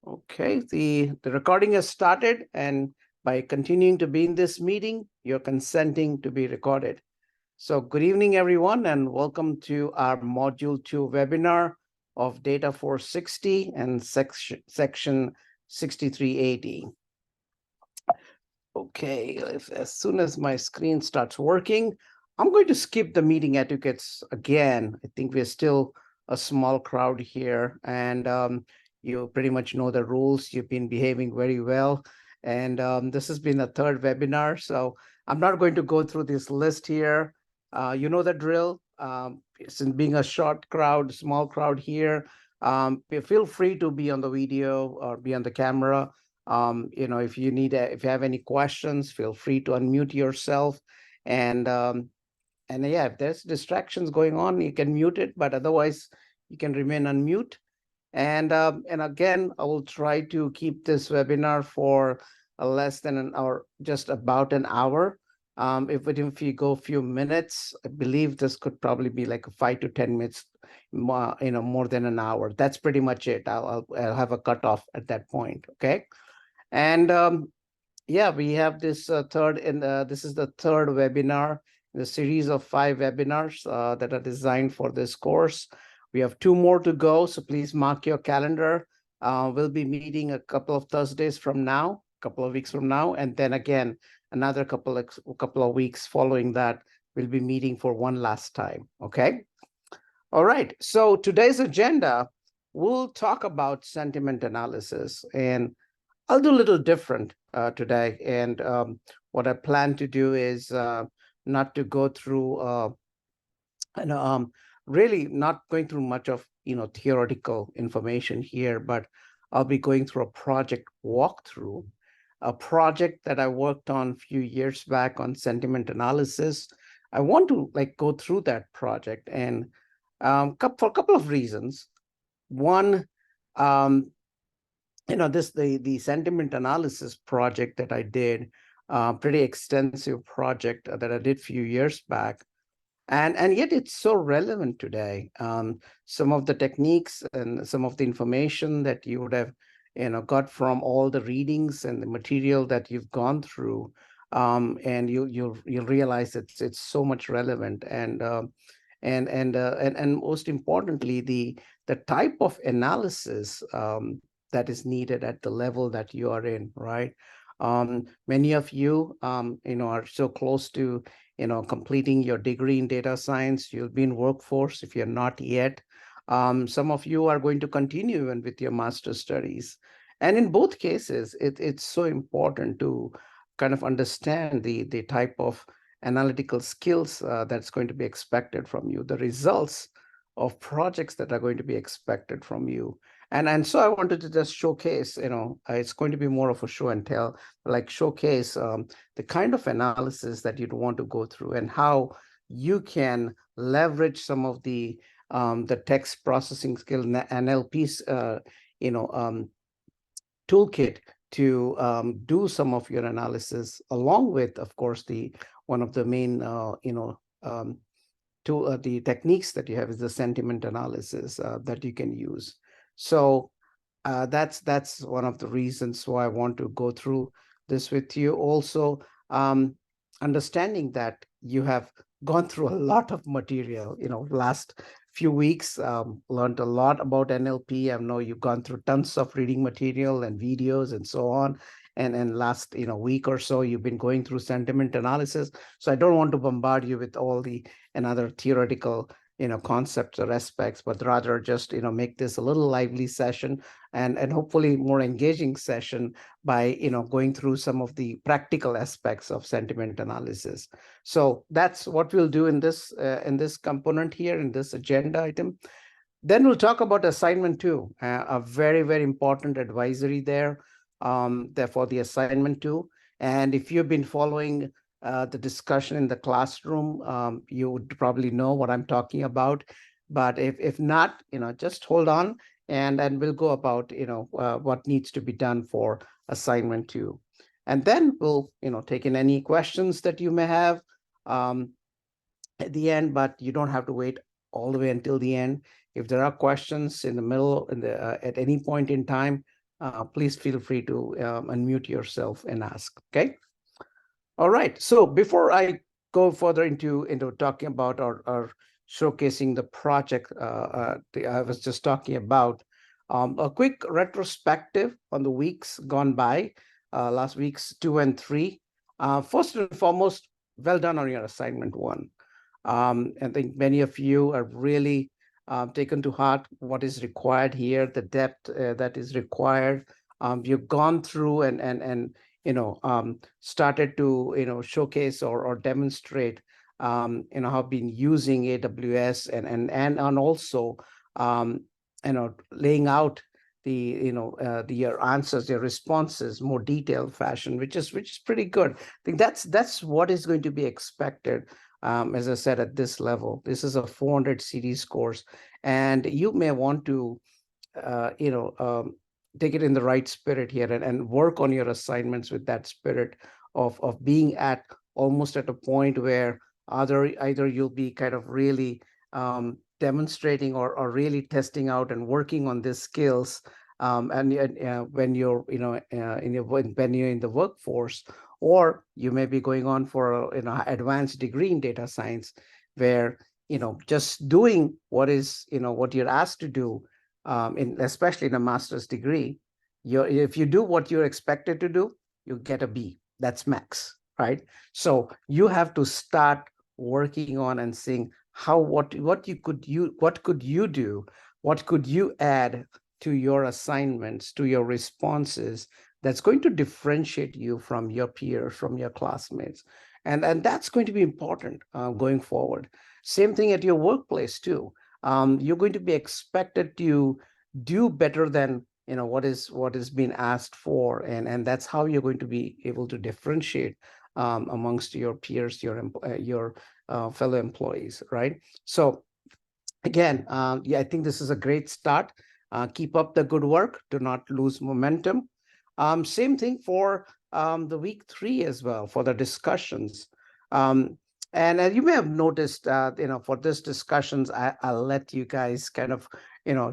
Okay, the recording has started, and by continuing to be in this meeting, you're consenting to be recorded. So good evening, everyone, and welcome to our Module 2 webinar of Data 460 and section 6380. Okay, as soon as my screen starts working, I'm going to skip the meeting etiquettes again. I think we're still a small crowd here, and you pretty much know the rules. You've been behaving very well. And this has been the third webinar, so I'm not going to go through this list here. You know the drill. Since being a short crowd, small crowd here, feel free to be on the video or be on the camera. If if you have any questions, feel free to unmute yourself. And yeah, if there's distractions going on, you can mute it, but otherwise you can remain unmute. And again, I will try to keep this webinar for less than an hour, just about an hour. If you go a few minutes, I believe this could probably be like 5 to 10 minutes, more than an hour. That's pretty much it. I'll have a cutoff at that point. Okay. And yeah, we have this this is the third webinar in the series of 5 webinars that are designed for this course. We have 2 more to go, so please mark your calendar. We'll be meeting a couple of Thursdays from now, a couple of weeks from now, and then again, another couple of weeks following that, we'll be meeting for one last time, okay? All right, so today's agenda, we'll talk about sentiment analysis, and I'll do a little different today. And what I plan to do is not to go through, really not going through much of, theoretical information here, but I'll be going through a project walkthrough, a project that I worked on a few years back on sentiment analysis. I want to go through that project and for a couple of reasons. One, the sentiment analysis project that I did, pretty extensive project that I did a few years back, and yet it's so relevant today. Some of the techniques and some of the information that you would have, got from all the readings and the material that you've gone through, and you'll realize it's so much relevant. And most importantly, the type of analysis that is needed at the level that you are in, right? Many of you, are so close to, completing your degree in data science. You'll be in workforce if you're not yet. Some of you are going to continue even with your master's studies. And in both cases, it's so important to kind of understand the type of analytical skills that's going to be expected from you, the results of projects that are going to be expected from you. And so I wanted to just showcase, it's going to be more of a show and tell, showcase the kind of analysis that you'd want to go through and how you can leverage some of the text processing skill, NLP's, toolkit to do some of your analysis, along with, of course, one of the main, the techniques that you have is the sentiment analysis that you can use. So that's one of the reasons why I want to go through this with you. Also, understanding that you have gone through a lot of material, last few weeks, learned a lot about NLP. I know you've gone through tons of reading material and videos and so on. And last week or so, you've been going through sentiment analysis. So I don't want to bombard you with all the another theoretical concepts or aspects, but rather just make this a little lively session and hopefully more engaging session by going through some of the practical aspects of sentiment analysis. So that's what we'll do in this component here, in this agenda item. Then we'll talk about assignment 2, a very, very important advisory there for the assignment 2. And if you've been following the discussion in the classroom, you would probably know what I'm talking about. But if not, just hold on and we'll go about, what needs to be done for assignment 2. And then we'll, take in any questions that you may have at the end, but you don't have to wait all the way until the end. If there are questions in the middle, at any point in time, please feel free to unmute yourself and ask. Okay. All right. So before I go further into talking about or showcasing the project I was just talking about, a quick retrospective on the weeks gone by, last weeks 2 and 3. First and foremost, well done on your assignment 1. I think many of you are really taken to heart what is required here, the depth that is required. You've gone through and started to showcase or demonstrate how been using AWS and also laying out your answers, your responses, more detailed fashion, which is pretty good. I think that's what is going to be expected. As I said, at this level, this is a 400 series course, and you may want to, take it in the right spirit here and work on your assignments with that spirit of being at almost at a point where either you'll be kind of really demonstrating or really testing out and working on these skills, and when you're when you're in the workforce, or you may be going on for advanced degree in data science, where just doing what you're asked to do, especially in a master's degree, if you do what you're expected to do, you get a B. That's max, right? So you have to start working on and seeing what could you do, what could you add to your assignments, to your responses, that's going to differentiate you from your peers, from your classmates. And that's going to be important going forward. Same thing at your workplace too. You're going to be expected to do better than what is being asked for, and that's how you're going to be able to differentiate amongst your peers, your fellow employees, right? So again, I think this is a great start. Keep up the good work. Do not lose momentum. Same thing for the week 3 as well, for the discussions. And you may have noticed, for this discussions, I'll let you guys kind of,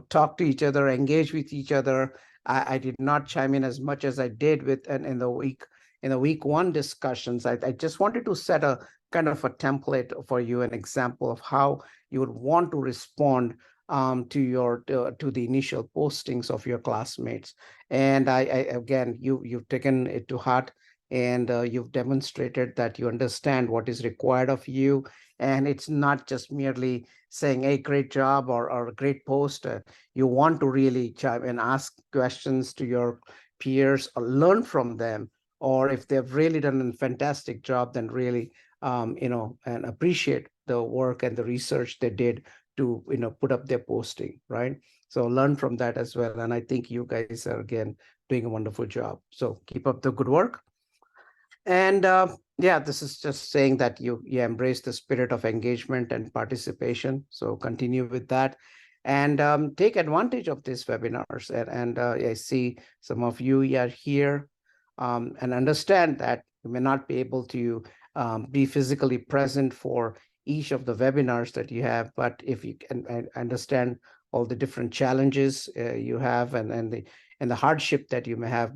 talk to each other, engage with each other. I did not chime in as much as I did in the week 1 discussions. I just wanted to set a kind of a template for you, an example of how you would want to respond to the initial postings of your classmates. And again, you've taken it to heart, and you've demonstrated that you understand what is required of you. And it's not just merely saying, hey, great job or a great post. You want to really chime and ask questions to your peers or learn from them. Or if they've really done a fantastic job, then really, and appreciate the work and the research they did to, put up their posting, right? So learn from that as well. And I think you guys are, again, doing a wonderful job. So keep up the good work. And yeah, this is just saying that you embrace the spirit of engagement and participation. So continue with that, and take advantage of these webinars. And I see some of you are here, and understand that you may not be able to be physically present for each of the webinars that you have, but if you can understand all the different challenges you have, and the hardship that you may have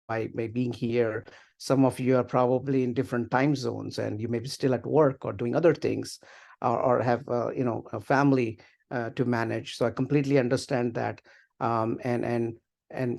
by being here. Some of you are probably in different time zones, and you may be still at work or doing other things, or have a family to manage. So I completely understand that, and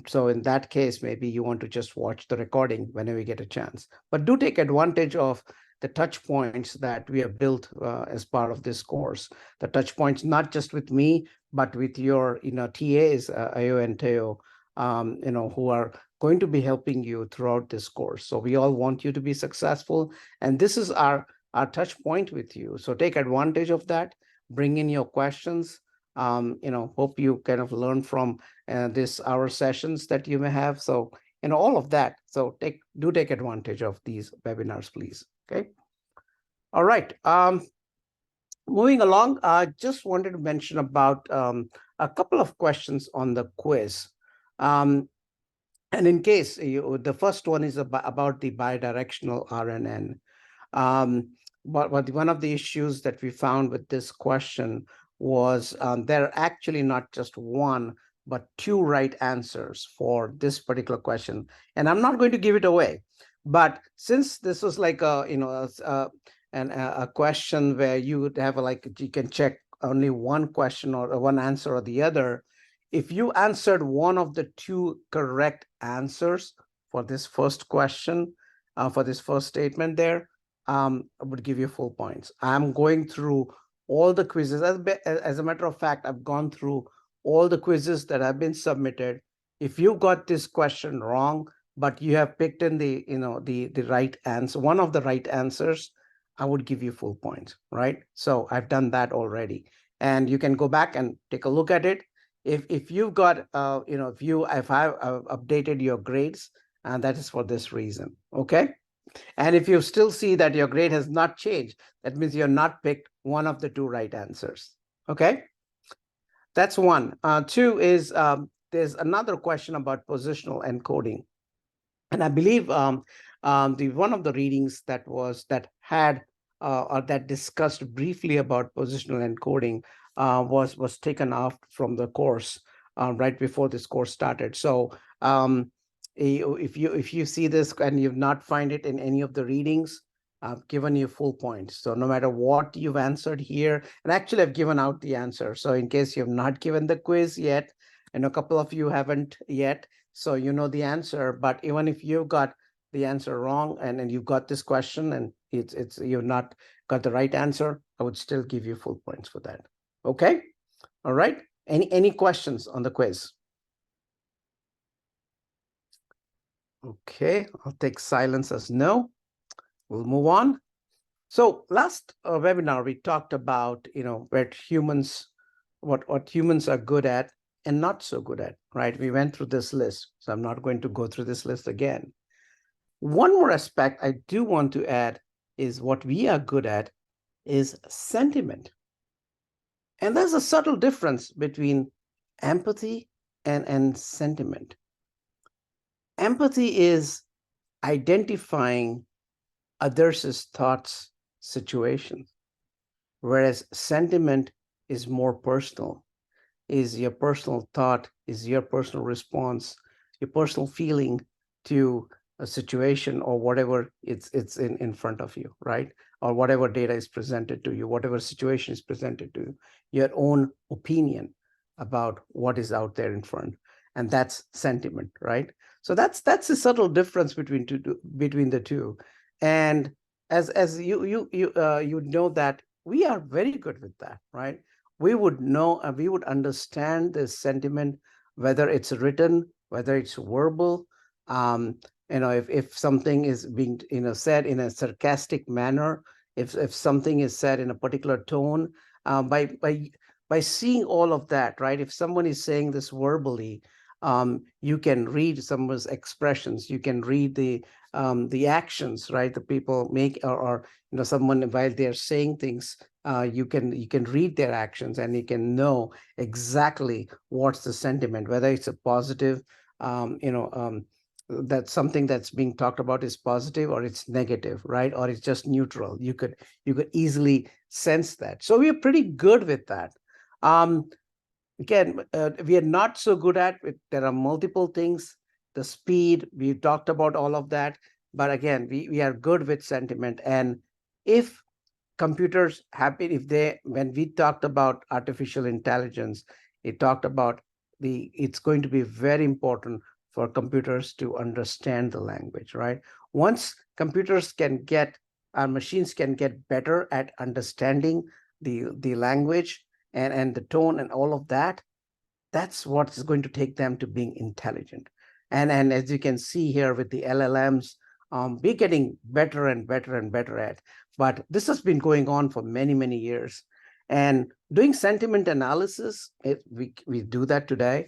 so in that case, maybe you want to just watch the recording whenever you get a chance. But do take advantage of the touch points that we have built as part of this course. The touch points, not just with me, but with your TAs, Ayo and Teo, who are going to be helping you throughout this course. So we all want you to be successful, and this is our touch point with you. So take advantage of that. Bring in your questions. Hope you kind of learn from our sessions that you may have. So all of that. So do take advantage of these webinars, please. Okay. All right. Moving along, I just wanted to mention about a couple of questions on the quiz. And in case the first one is about the bidirectional RNN. But one of the issues that we found with this question was there are actually not just one, but 2 right answers for this particular question. And I'm not going to give it away. But since this was like a question where you would have you can check only one question or one answer or the other, if you answered one of the 2 correct answers for this first question, for this first statement there, I would give you full points. I'm going through all the quizzes. As a matter of fact, I've gone through all the quizzes that have been submitted. If you got this question wrong, but you have picked in the right answer, one of the right answers, I would give you full points, right? So I've done that already, and you can go back and take a look at it. If you've got if I've updated your grades, and that is for this reason, okay? And if you still see that your grade has not changed, that means you're not picked one of the 2 right answers, okay? That's one. 2 is there's another question about positional encoding. And I believe one of the readings that had or that discussed briefly about positional encoding was taken off from the course right before this course started. So if you see this and you've not find it in any of the readings, I've given you full points. So no matter what you've answered here, and actually I've given out the answer. So in case you have not given the quiz yet, and a couple of you haven't yet, so you know the answer. But even if you got the answer wrong and you got this question and you've not got the right answer, I would still give you full points for that. Okay. All right. Any questions on the quiz? Okay, I'll take silence as no. We'll move on. So last webinar, we talked about, what humans are good at and not so good at, right? We went through this list, so I'm not going to go through this list again. One more aspect I do want to add is what we are good at is sentiment. And there's a subtle difference between empathy and sentiment. Empathy is identifying others' thoughts, situations, whereas sentiment is more personal, is your personal thought, is your personal response, your personal feeling to a situation or whatever it's in front of you, right? Or whatever data is presented to you, whatever situation is presented to you, your own opinion about what is out there in front. And that's sentiment, right? So that's a subtle difference between the two. And as you know that we are very good with that, right? We would know, we would understand the sentiment, whether it's written, whether it's verbal. If something is being said in a sarcastic manner, if something is said in a particular tone, by seeing all of that, right? If someone is saying this verbally, you can read someone's expressions, you can read the actions, right? The people make, or someone while they're saying things, you can read their actions and you can know exactly what's the sentiment, whether it's a positive, that something that's being talked about is positive or it's negative, right? Or it's just neutral. You could easily sense that. So we're pretty good with that. Again, we are not so good at it. There are multiple things. The speed, we talked about all of that. But again, we are good with sentiment. And if computers when we talked about artificial intelligence, it talked about it's going to be very important for computers to understand the language, right? Once our machines can get better at understanding the language and the tone and all of that, that's what is going to take them to being intelligent. And as you can see here with the LLMs, we're getting better and better and better at. But this has been going on for many, many years. And doing sentiment analysis, we do that today,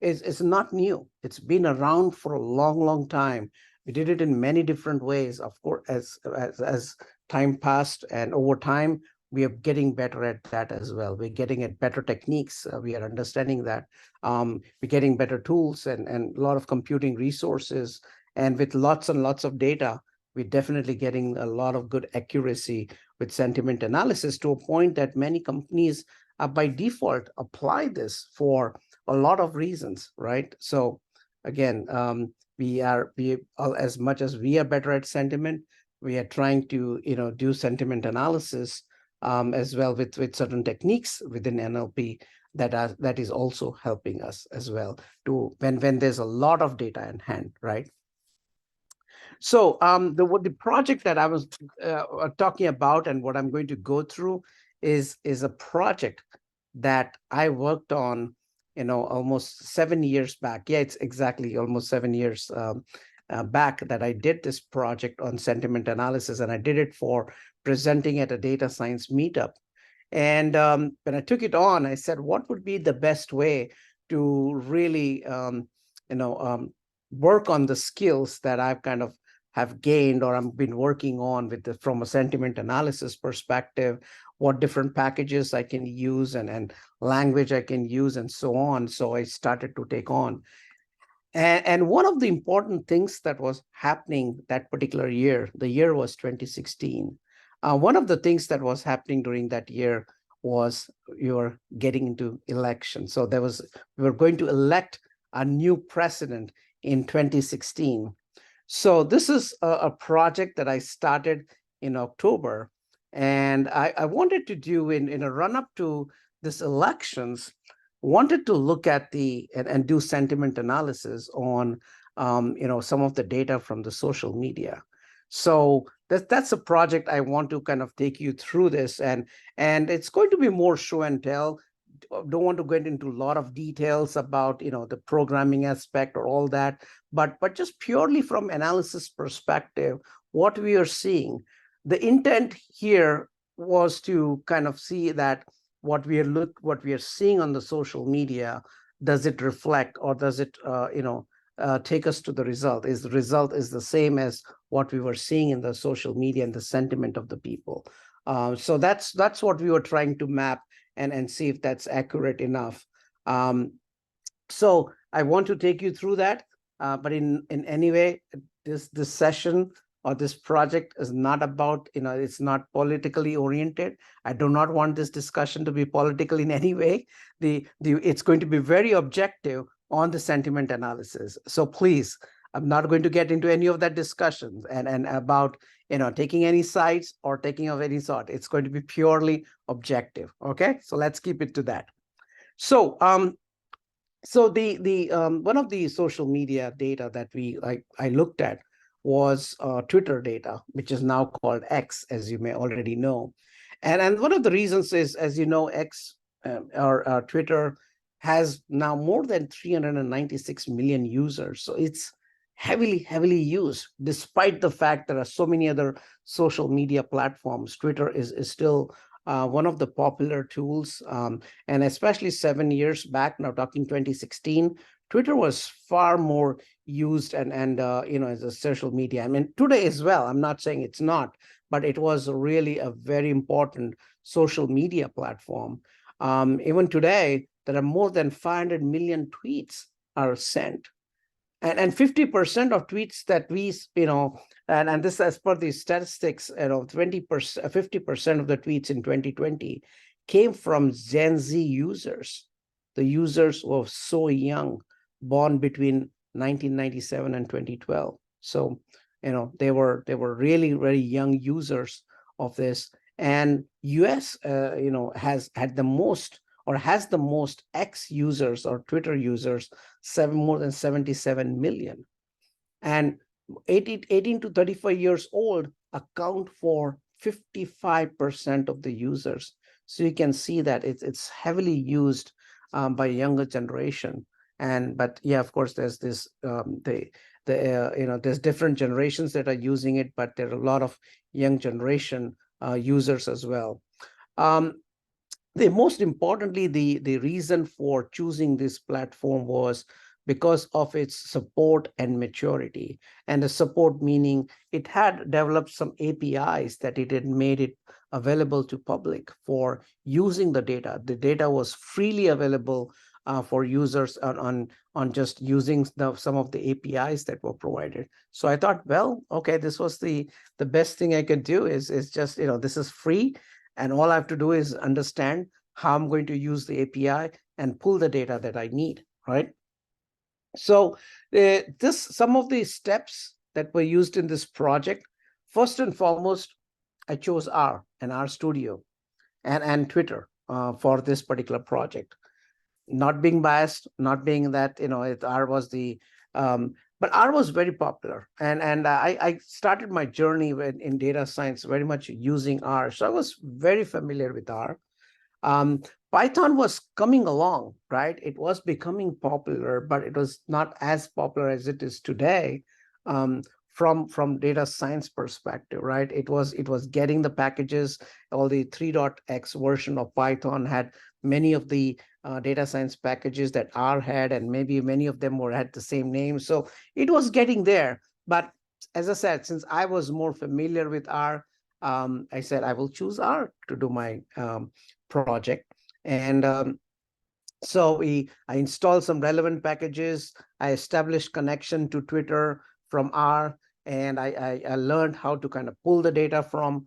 is not new. It's been around for a long, long time. We did it in many different ways, of course, as time passed, and over time, we are getting better at that as well. We're getting at better techniques. We are understanding that. We're getting better tools and a lot of computing resources. And with lots and lots of data, we're definitely getting a lot of good accuracy with sentiment analysis, to a point that many companies by default apply this for a lot of reasons, right? So again, as much as we are better at sentiment, we are trying to do sentiment analysis as well with certain techniques within NLP that is also helping us as well to when there's a lot of data in hand, right? So the project that I was talking about and what I'm going to go through is a project that I worked on, almost 7 years back. Yeah, it's exactly almost 7 years back that I did this project on sentiment analysis, and I did it for presenting at a data science meetup. And when I took it on, I said, what would be the best way to really, work on the skills that I've kind of have gained or I've been working on from a sentiment analysis perspective, what different packages I can use and language I can use and so on. So I started to take on. And one of the important things that was happening that particular year, the year was 2016. One of the things that was happening during that year was you're getting into election. So we were going to elect a new president in 2016. So this is a project that I started in October, and I wanted to do in a run-up to this elections, wanted to look at and do sentiment analysis on some of the data from the social media. So that's a project I want to kind of take you through this, and it's going to be more show and tell. Don't want to get into a lot of details about the programming aspect or all that, but just purely from analysis perspective, what we are seeing, the intent here was to kind of see that what we are seeing on the social media, does it reflect or does it take us to the result? Is the result is the same as what we were seeing in the social media and the sentiment of the people? So that's what we were trying to map and see if that's accurate enough. So I want to take you through that, but in any way, this session or this project is not about, it's not politically oriented. I do not want this discussion to be political in any way. It's going to be very objective on the sentiment analysis. So please, I'm not going to get into any of that discussion and about taking any sides or taking of any sort. It's going to be purely objective. Okay, so let's keep it to that. So so the one of the social media data that I looked at was Twitter data, which is now called X, as you may already know. And one of the reasons is, as you know, X or Twitter has now more than 396 million users. So it's heavily used, despite the fact there are so many other social media platforms. Twitter is still one of the popular tools, and especially 7 years back, now talking 2016, Twitter was far more used and as a social media. I mean, today as well, I'm not saying it's not, but it was really a very important social media platform. Even today, there are more than 500 million tweets are sent. And 50% of tweets that we, and this as per the statistics, 20%, 50% of the tweets in 2020 came from Gen Z users. The users were so young, born between 1997 and 2012. So, they were really very young users of this. And US, has had the most or has the most X users or Twitter users, more than 77 million. And 18 to 35 years old account for 55% of the users. So you can see that it's heavily used by younger generation. But yeah, of course, there's this there's different generations that are using it, but there are a lot of young generation users as well. Most importantly, the reason for choosing this platform was because of its support and maturity. And the support meaning it had developed some APIs that it had made it available to public for using the data. The data was freely available for users on just using some of the APIs that were provided. So I thought, well, okay, this was the best thing I could do is just, this is free. And all I have to do is understand how I'm going to use the API and pull the data that I need, right? So some of the steps that were used in this project, first and foremost, I chose R and R Studio and Twitter for this particular project. Not being biased, not being that, R was the, but R was very popular. And I started my journey in data science very much using R. So I was very familiar with R. Um, Python was coming along, right? It was becoming popular, but it was not as popular as it is today. From data science perspective, right? It was getting the packages. All the 3.x version of Python had many of the data science packages that R had, and maybe many of them had the same name. So it was getting there. But as I said, since I was more familiar with R, I said I will choose R to do my project. And so I installed some relevant packages. I established connection to Twitter from R, and I learned how to kind of pull the data from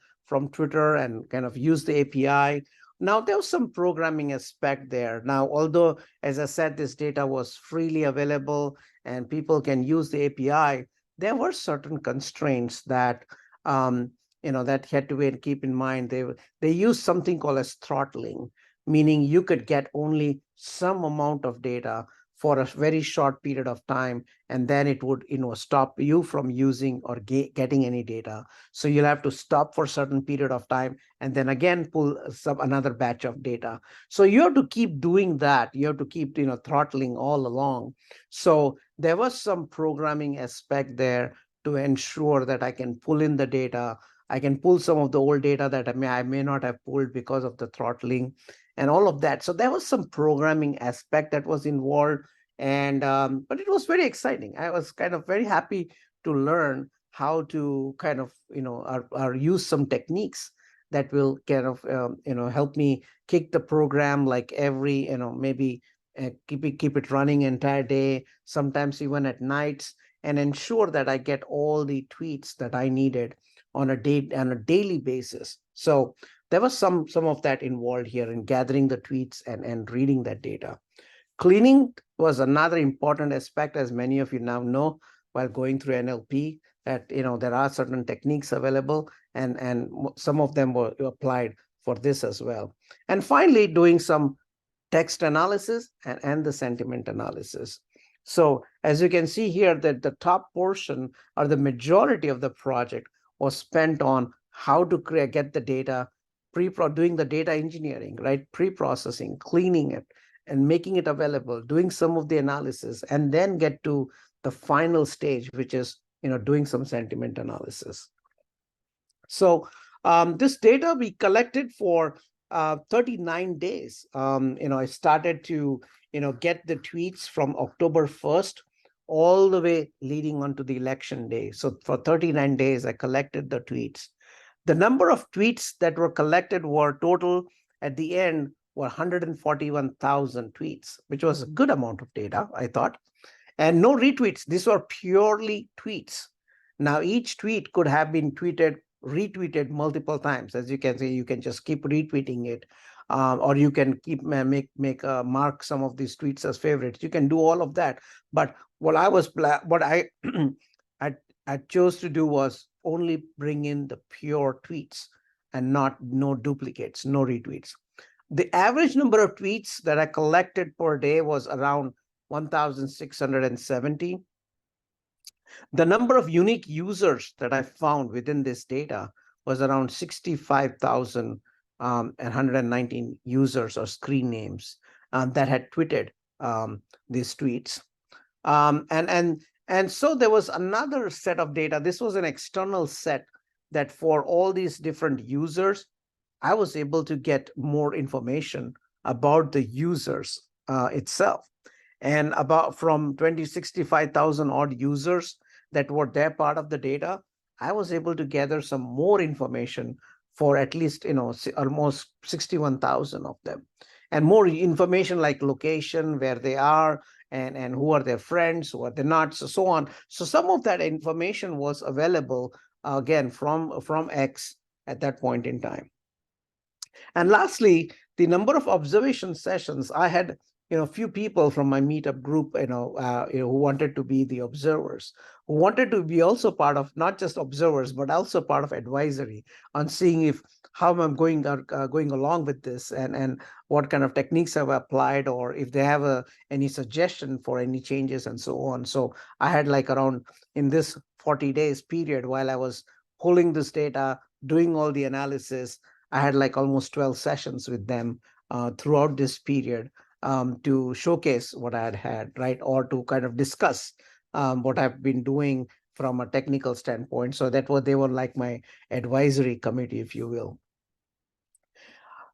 Twitter and kind of use the API. Now, there was some programming aspect there. Now, although, as I said, this data was freely available and people can use the API, there were certain constraints that that had to keep in mind. They used something called as throttling, meaning you could get only some amount of data for a very short period of time, and then it would stop you from using or getting any data. So you'll have to stop for a certain period of time and then again pull another batch of data. So you have to keep doing that. You have to keep throttling all along. So there was some programming aspect there to ensure that I can pull in the data. I can pull some of the old data that I may not have pulled because of the throttling and all of that. So there was some programming aspect that was involved, and but it was very exciting. I was kind of very happy to learn how to kind of or use some techniques that will kind of help me kick the program like every maybe keep it running entire day, sometimes even at nights, and ensure that I get all the tweets that I needed on a daily basis. So there was some of that involved here in gathering the tweets and reading that data. Cleaning was another important aspect, as many of you now know, while going through NLP, that there are certain techniques available, and some of them were applied for this as well. And finally, doing some text analysis and the sentiment analysis. So as you can see here, that the top portion or the majority of the project was spent on how to get the data, doing the data engineering, right? Pre-processing, cleaning it, and making it available, doing some of the analysis, and then get to the final stage, which is doing some sentiment analysis. So this data we collected for 39 days. I started to get the tweets from October 1st all the way leading on to the election day. So for 39 days, I collected the tweets. The number of tweets that were collected were total at the end were 141,000 tweets, which was a good amount of data, I thought. And no retweets. These were purely tweets. Now, each tweet could have been retweeted multiple times. As you can see, you can just keep retweeting it, or you can keep mark some of these tweets as favorites. You can do all of that. But what I I chose to do was only bring in the pure tweets and no duplicates, no retweets. The average number of tweets that I collected per day was around 1,670. The number of unique users that I found within this data was around 65,000 and 119 users or screen names that had tweeted these tweets. And so there was another set of data. This was an external set that for all these different users, I was able to get more information about the users itself. And about from 65,000 odd users that were their part of the data, I was able to gather some more information for at least almost 61,000 of them, and more information like location, where they are, and who are their friends, who are they not, so on. So some of that information was available again from X at that point in time. And lastly, the number of observation sessions. I had few people from my meetup group, who wanted to be the observers, who wanted to be also part of not just observers, but also part of advisory on seeing if how I'm going along with this, and what kind of techniques I've applied, or if they have any suggestion for any changes and so on. So I had like around in this 40 days period while I was pulling this data, doing all the analysis, I had like almost 12 sessions with them throughout this period, to showcase what I had, right? Or to kind of discuss what I've been doing from a technical standpoint. So they were like my advisory committee, if you will.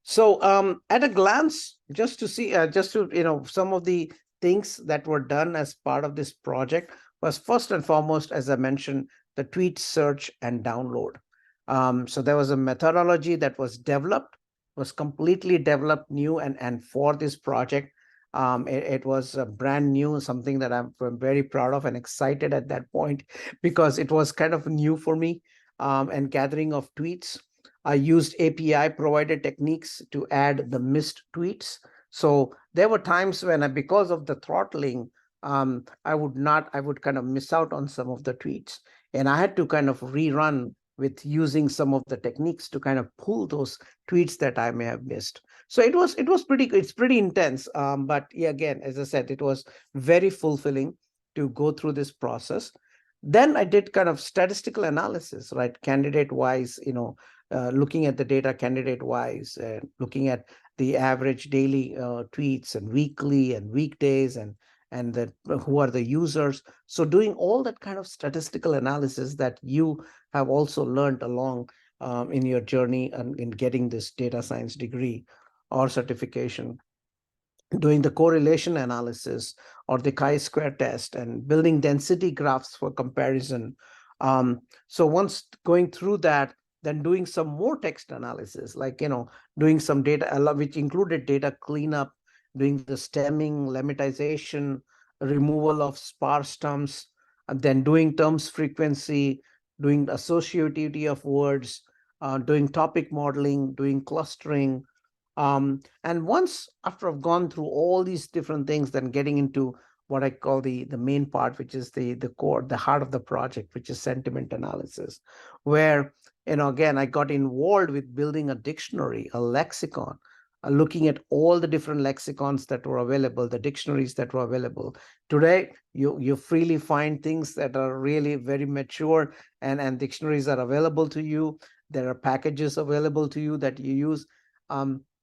So at a glance, just to see, some of the things that were done as part of this project was first and foremost, as I mentioned, the tweet search and download. So there was a methodology that was developed, was completely developed new and for this project. It was brand new, something that I'm very proud of and excited at that point because it was kind of new for me, and gathering of tweets. I used API provided techniques to add the missed tweets. So there were times when, because of the throttling, I would kind of miss out on some of the tweets. And I had to kind of rerun with using some of the techniques to kind of pull those tweets that I may have missed. So it's pretty intense. But yeah, again, as I said, it was very fulfilling to go through this process. Then I did kind of statistical analysis, right? Candidate wise, looking at the data candidate wise, and looking at the average daily tweets and weekly and weekdays, and who are the users. So doing all that kind of statistical analysis that you have also learned along in your journey and in getting this data science degree or certification, doing the correlation analysis or the chi-square test and building density graphs for comparison. So once going through that, then doing some more text analysis, like, doing some data, which included data cleanup, doing the stemming, lemmatization, removal of sparse terms, and then doing terms frequency, doing associativity of words, doing topic modeling, doing clustering, and once after I've gone through all these different things, then getting into what I call the main part, which is the core, the heart of the project, which is sentiment analysis, where, again, I got involved with building a dictionary, a lexicon, looking at all the different lexicons that were available, the dictionaries that were available. Today, you freely find things that are really very mature, and dictionaries are available to you. There are packages available to you that you use.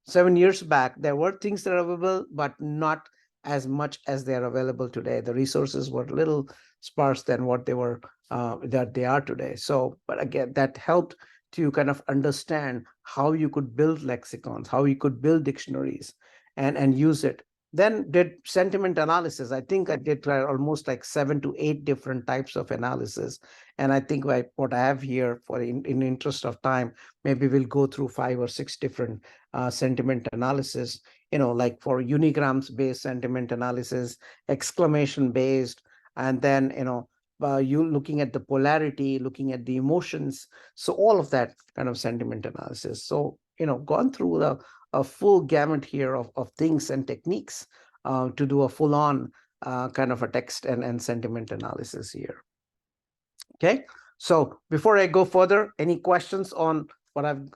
7 years back, there were things that are available, but not as much as they are available today. The resources were a little sparse than what they were, that they are today. So, but again, that helped to kind of understand how you could build lexicons, how you could build dictionaries, and use it. Then did sentiment analysis. I think I did almost like 7 to 8 different types of analysis. And I think what I have here, for in interest of time, maybe we'll go through 5 or 6 different sentiment analysis, like for unigrams based sentiment analysis, exclamation based, and then, you looking at the polarity, looking at the emotions. So all of that kind of sentiment analysis. So, gone through a full gamut here of things and techniques to do a full on kind of a text and sentiment analysis here. Okay. So before I go further, any questions on what I've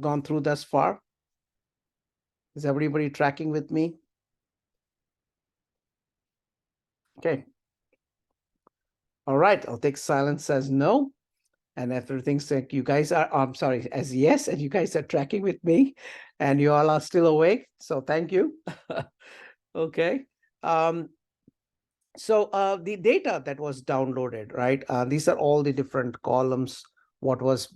gone through thus far? Is everybody tracking with me? Okay. All right. I'll take silence as no. And after things like you guys are, I'm sorry, as yes, and you guys are tracking with me and you all are still awake. So thank you. Okay. So the data that was downloaded, right? These are all the different columns. What was,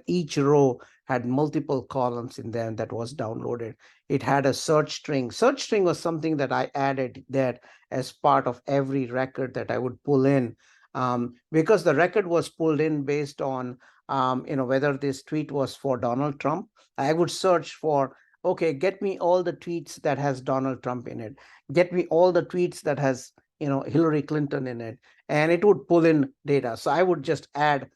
each row had multiple columns in them that was downloaded. It had a search string. Search string was something that I added that as part of every record that I would pull in, because the record was pulled in based on, whether this tweet was for Donald Trump. I would search for, okay, get me all the tweets that has Donald Trump in it. Get me all the tweets that has, Hillary Clinton in it, and it would pull in data. So I would just add,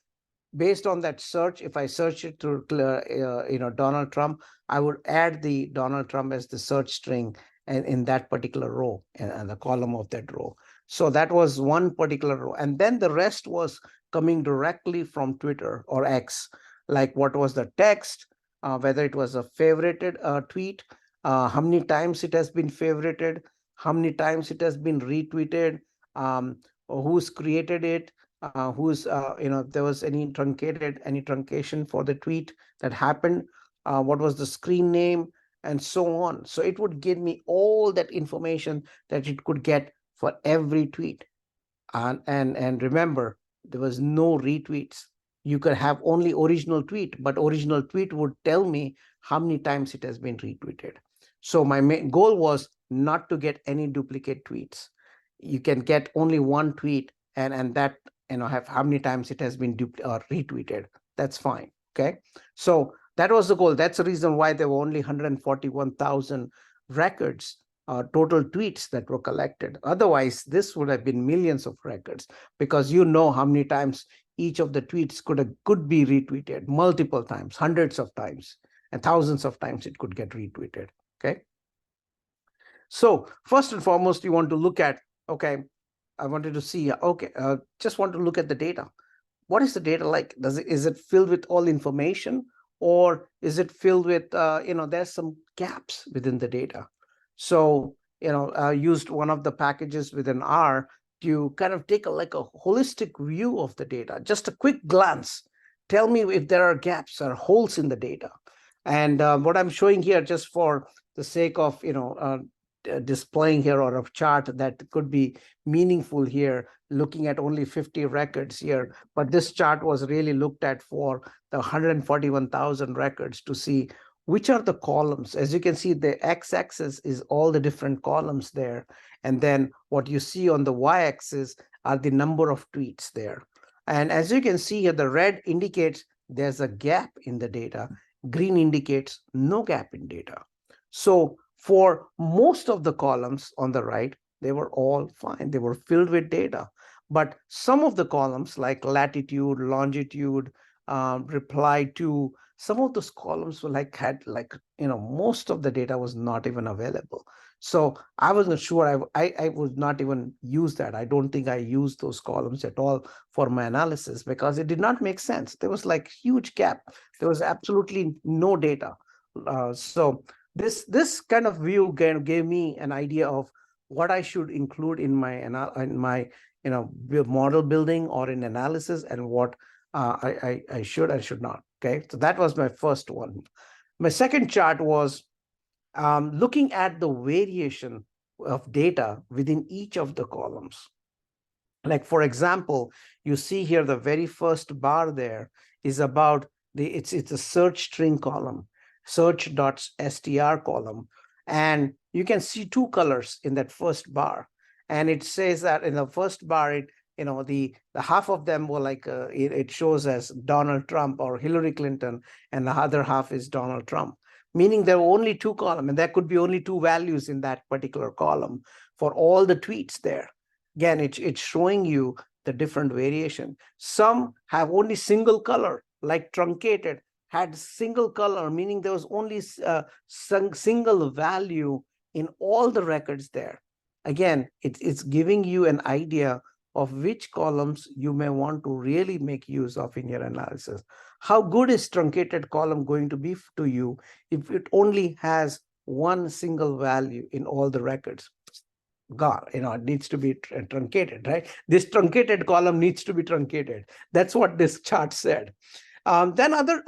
based on that search, if I search it through, Donald Trump, I would add the Donald Trump as the search string in that particular row and the column of that row. So that was one particular row. And then the rest was coming directly from Twitter or X, like what was the text, whether it was a favorited tweet, how many times it has been favorited, how many times it has been retweeted, who's created it, who's, if there was any truncation for the tweet that happened, what was the screen name, and so on. So it would give me all that information that it could get for every tweet. And remember, there was no retweets. You could have only original tweet, but original tweet would tell me how many times it has been retweeted. So my main goal was not to get any duplicate tweets. You can get only one tweet, and that, have how many times it has been retweeted. That's fine. Okay. So that was the goal. That's the reason why there were only 141,000 records, total tweets that were collected. Otherwise, this would have been millions of records, because how many times each of the tweets could be retweeted, multiple times, hundreds of times, and thousands of times it could get retweeted. Okay. So first and foremost, you want to look at, okay, I wanted to see, okay, just want to look at the data. What is the data like? Is it filled with all information, or is it filled with, there's some gaps within the data? So, used one of the packages within R to kind of take a holistic view of the data, just a quick glance. Tell me if there are gaps or holes in the data. And what I'm showing here, just for the sake of, displaying here, or a chart that could be meaningful here, looking at only 50 records here, but this chart was really looked at for the 141,000 records to see which are the columns. As you can see, the x-axis is all the different columns there, and then what you see on the y-axis are the number of tweets there. And as you can see here, the red indicates there's a gap in the data, green indicates no gap in data. So for most of the columns on the right, they were all fine. They were filled with data. But some of the columns, like latitude, longitude, reply to, some of those columns were most of the data was not even available. So I wasn't sure. I would not even use that. I don't think I used those columns at all for my analysis, because it did not make sense. There was huge gap. There was absolutely no data. So this kind of view gave me an idea of what I should include in my model building or in analysis, and what I should not. Okay, so that was my first one. My second chart was looking at the variation of data within each of the columns. Like, for example, you see here the very first bar there is about it's a search string column, search.str column, and you can see two colors in that first bar. And it says that in the first bar, the half of them were it shows as Donald Trump or Hillary Clinton, and the other half is Donald Trump, meaning there were only two columns, and there could be only two values in that particular column for all the tweets there. Again, it's showing you the different variation. Some have only single color, like truncated had single color, meaning there was only single value in all the records there. Again, it's giving you an idea of which columns you may want to really make use of in your analysis. How good is truncated column going to be to you if it only has one single value in all the records? God, it needs to be truncated, right? This truncated column needs to be truncated. That's what this chart said. Then other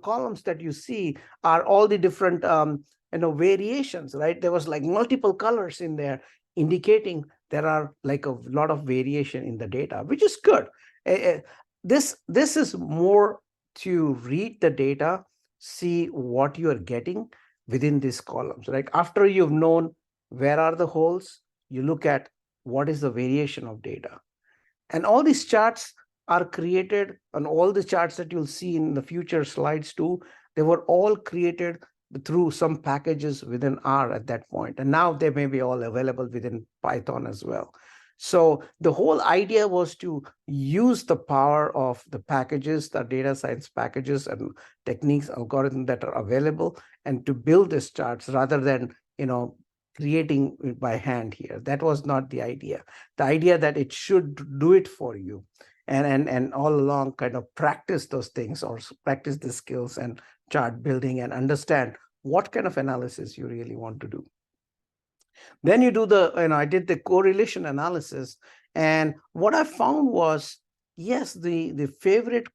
columns that you see are all the different variations, right? There was multiple colors in there, indicating there are a lot of variation in the data, which is good. This is more to read the data, see what you are getting within these columns. Like, after you've known where are the holes, you look at what is the variation of data. And all these charts are created, and all the charts that you'll see in the future slides too, they were all created through some packages within R at that point. And now they may be all available within Python as well. So the whole idea was to use the power of the packages, the data science packages and techniques, algorithms that are available, and to build these charts rather than, creating it by hand here. That was not the idea. The idea that it should do it for you, and all along kind of practice those things, or practice the skills and chart building, and understand what kind of analysis you really want to do. Then you do the, I did the correlation analysis, and what I found was, yes, the favorite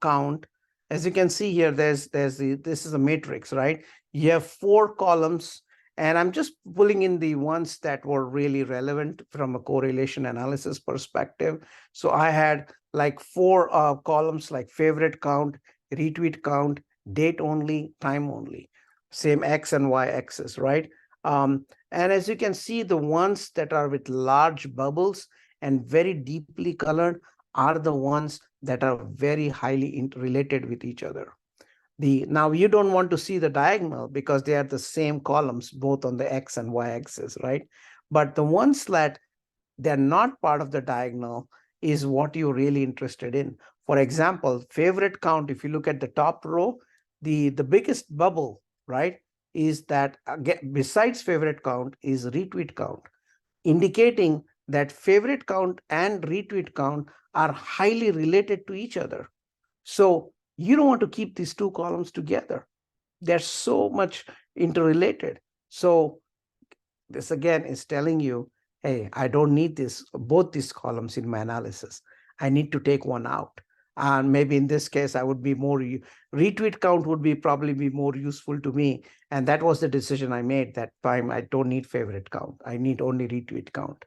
count, as you can see here, this is a matrix, right? You have 4 columns, and I'm just pulling in the ones that were really relevant from a correlation analysis perspective. So I had like 4 columns, like favorite count, retweet count, date only, time only, same X and Y axis, right? And as you can see, the ones that are with large bubbles and very deeply colored are the ones that are very highly related with each other. Now you don't want to see the diagonal because they are the same columns, both on the X and Y axis, right? But the ones that they're not part of the diagonal is what you're really interested in. For example, favorite count, if you look at the top row, the biggest bubble, right, is that, again, besides favorite count, is retweet count, indicating that favorite count and retweet count are highly related to each other. So you don't want to keep these 2 columns together. They're so much interrelated. So this again is telling you, hey, I don't need both these columns in my analysis. I need to take one out. And maybe in this case, I would be more, retweet count would probably be more useful to me. And that was the decision I made that time. I don't need favorite count. I need only retweet count.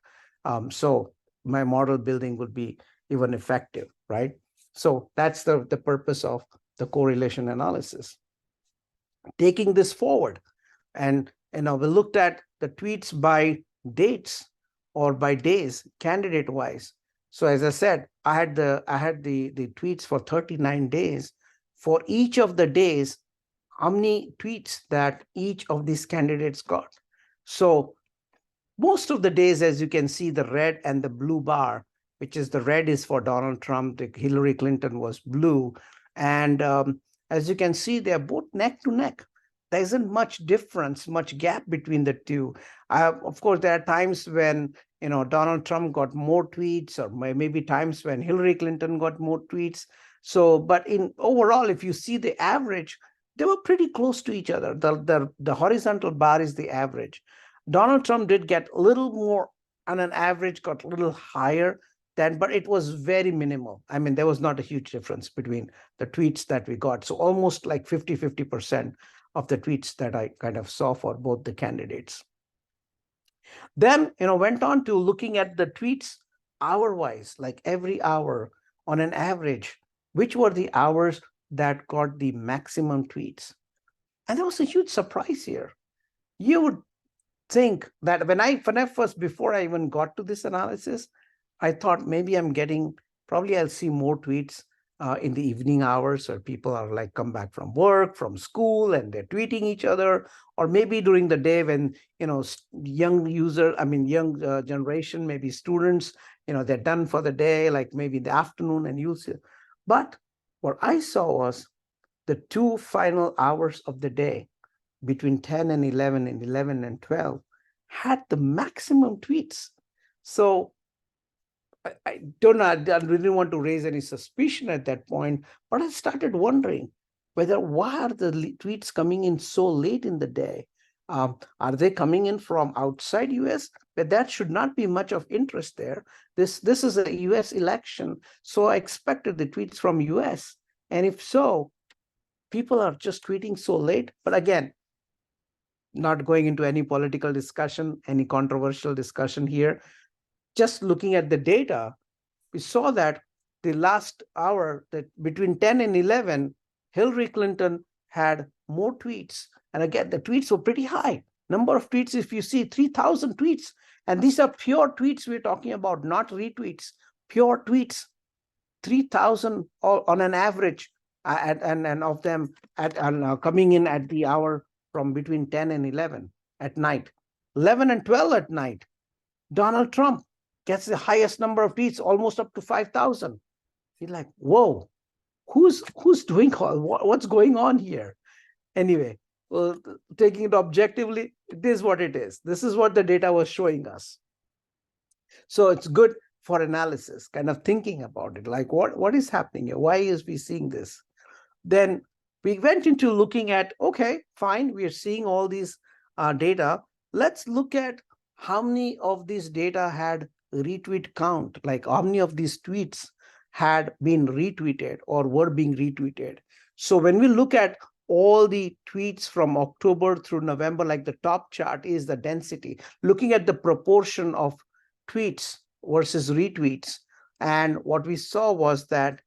So my model building would be even effective, right? So that's the purpose of the correlation analysis. Taking this forward, and we looked at the tweets by dates or by days, candidate wise. So as I said, I had the tweets for 39 days. For each of the days, how many tweets that each of these candidates got. So most of the days, as you can see, the red and the blue bar, which is the red is for Donald Trump, the Hillary Clinton was blue. And as you can see, they're both neck to neck. There isn't much difference, much gap between the two. Of course, there are times when Donald Trump got more tweets, or maybe times when Hillary Clinton got more tweets. So, but in overall, if you see the average, they were pretty close to each other. The horizontal bar is the average. Donald Trump did get a little more, on an average, got a little higher than, but it was very minimal. I mean, there was not a huge difference between the tweets that we got. So almost like 50% of the tweets that I kind of saw for both the candidates. Then, went on to looking at the tweets hour-wise, like every hour on an average, which were the hours that got the maximum tweets. And there was a huge surprise here. You would think that when I first, before I even got to this analysis, I thought maybe probably I'll see more tweets in the evening hours, where people are like come back from work, from school, and they're tweeting each other, or maybe during the day when, young generation, maybe students, they're done for the day, like maybe in the afternoon, and you'll see. But what I saw was the 2 final hours of the day, between 10 and 11 and 11 and 12, had the maximum tweets. So I don't know, I didn't want to raise any suspicion at that point, but I started wondering why are the tweets coming in so late in the day? Are they coming in from outside US? But that should not be much of interest there. This is a US election, so I expected the tweets from US. And if so, people are just tweeting so late. But again, not going into any political discussion, any controversial discussion here, just looking at the data, we saw that the last hour, that between 10 and 11, Hillary Clinton had more tweets. And again, the tweets were pretty high. Number of tweets, if you see, 3,000 tweets. And these are pure tweets we're talking about, not retweets, pure tweets, 3,000 on an average, and of them coming in at the hour from between 10 and 11 at night. 11 and 12 at night, Donald Trump gets the highest number of tweets, almost up to 5,000. You're like, whoa, who's doing what's going on here? Anyway, taking it objectively, it is what it is. This is what the data was showing us. So it's good for analysis, kind of thinking about it, like what is happening here? Why is we seeing this? Then we went into looking at, okay, fine, we are seeing all these data. Let's look at how many of these data had retweet count, like how many of these tweets had been retweeted or were being retweeted. So when we look at all the tweets from October through November, like the top chart is the density, looking at the proportion of tweets versus retweets. And what we saw was that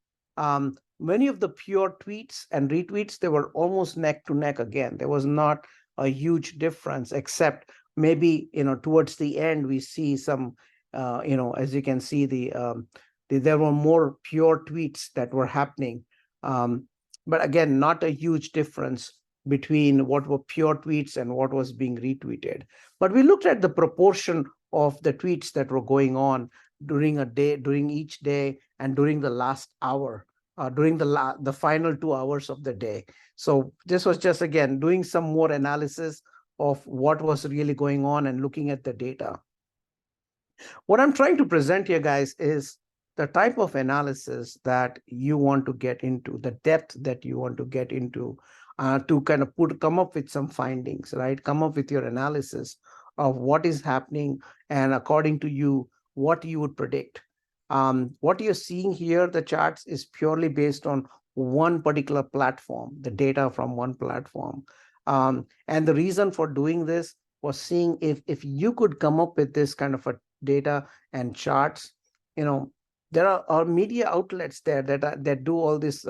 many of the pure tweets and retweets, they were almost neck to neck again. There was not a huge difference, except maybe, towards the end, we see some, as you can see, there were more pure tweets that were happening. But again, not a huge difference between what were pure tweets and what was being retweeted. But we looked at the proportion of the tweets that were going on during a day, during each day, and during the last hour, during the final 2 hours of the day. So this was just, again, doing some more analysis of what was really going on and looking at the data. What I'm trying to present here, guys, is the type of analysis that you want to get into, the depth that you want to get into, to kind of come up with some findings, right? Come up with your analysis of what is happening, and according to you, what you would predict. What you're seeing here, the charts, is purely based on one particular platform, the data from one platform. And the reason for doing this was seeing if you could come up with this kind of a data and charts. There are media outlets there that do all this,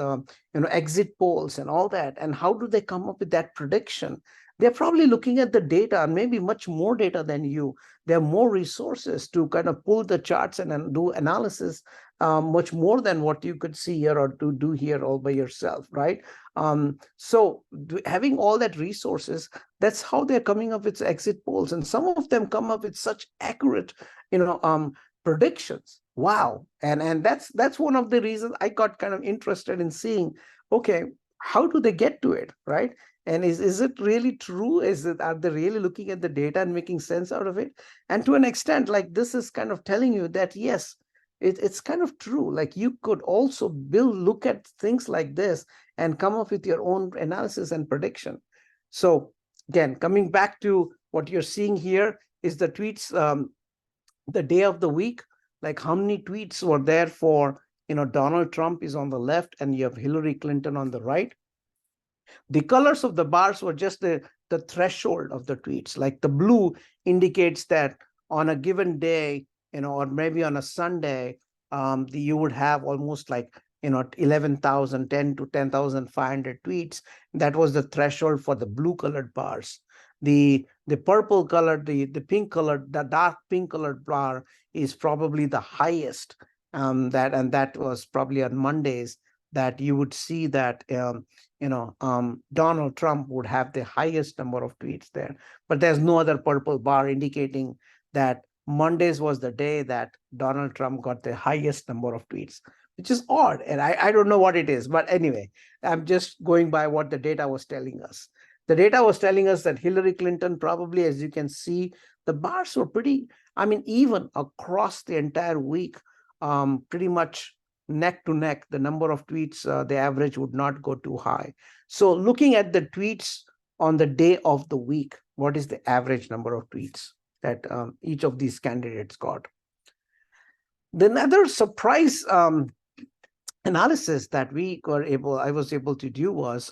exit polls and all that. And how do they come up with that prediction? They're probably looking at the data, and maybe much more data than you. There are more resources to kind of pull the charts and do analysis, much more than what you could see here or to do here all by yourself, right? So having all that resources, that's how they're coming up with exit polls. And some of them come up with such accurate, predictions. Wow. And that's one of the reasons I got kind of interested in seeing, okay, how do they get to it, right? And is it really true? Are they really looking at the data and making sense out of it? And to an extent, like, this is kind of telling you that, yes, it's kind of true. Like, you could also look at things like this and come up with your own analysis and prediction. So again, coming back to what you're seeing here is the tweets, the day of the week, like how many tweets were there for, Donald Trump is on the left and you have Hillary Clinton on the right. The colors of the bars were just the threshold of the tweets. Like the blue indicates that on a given day, or maybe on a Sunday, you would have almost like, 11,000, 10 to 10,500 tweets. That was the threshold for the blue colored bars. The purple colored, the pink colored, the dark pink colored bar is probably the highest. That was probably on Mondays that you would see that Donald Trump would have the highest number of tweets there. But there's no other purple bar indicating that Mondays was the day that Donald Trump got the highest number of tweets, which is odd. And I don't know what it is. But anyway, I'm just going by what the data was telling us. The data was telling us that Hillary Clinton, probably, as you can see, the bars were pretty, even across the entire week, pretty much neck to neck. The number of tweets, the average would not go too high. So looking at the tweets on the day of the week, what is the average number of tweets that each of these candidates got? The other surprise analysis that I was able to do was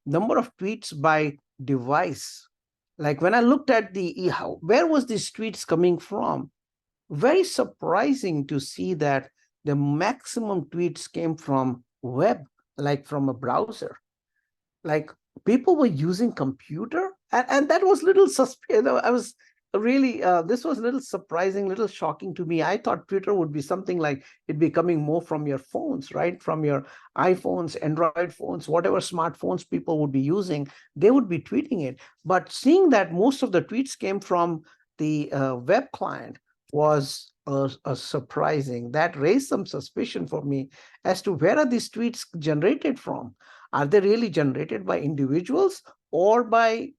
number of tweets by device. Like when I looked at where was these tweets coming from? Very surprising to see that the maximum tweets came from web, like from a browser. Like people were using computer, and that was little suspicious. I was really, this was a little surprising, little shocking to me. I thought Twitter would be something like it'd be coming more from your phones, right? From your iPhones, Android phones, whatever smartphones people would be using, they would be tweeting it. But seeing that most of the tweets came from the web client was a surprising. That raised some suspicion for me as to where are these tweets generated from. Are they really generated by individuals, or by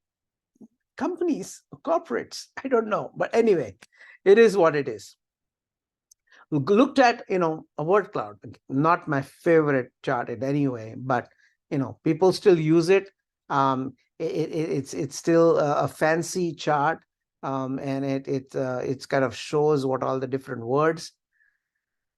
companies, corporates. I don't know. But anyway, it is what it is. Looked at, a word cloud, not my favorite chart in any way, but, people still use it. It's still a fancy chart. And it's kind of shows what all the different words.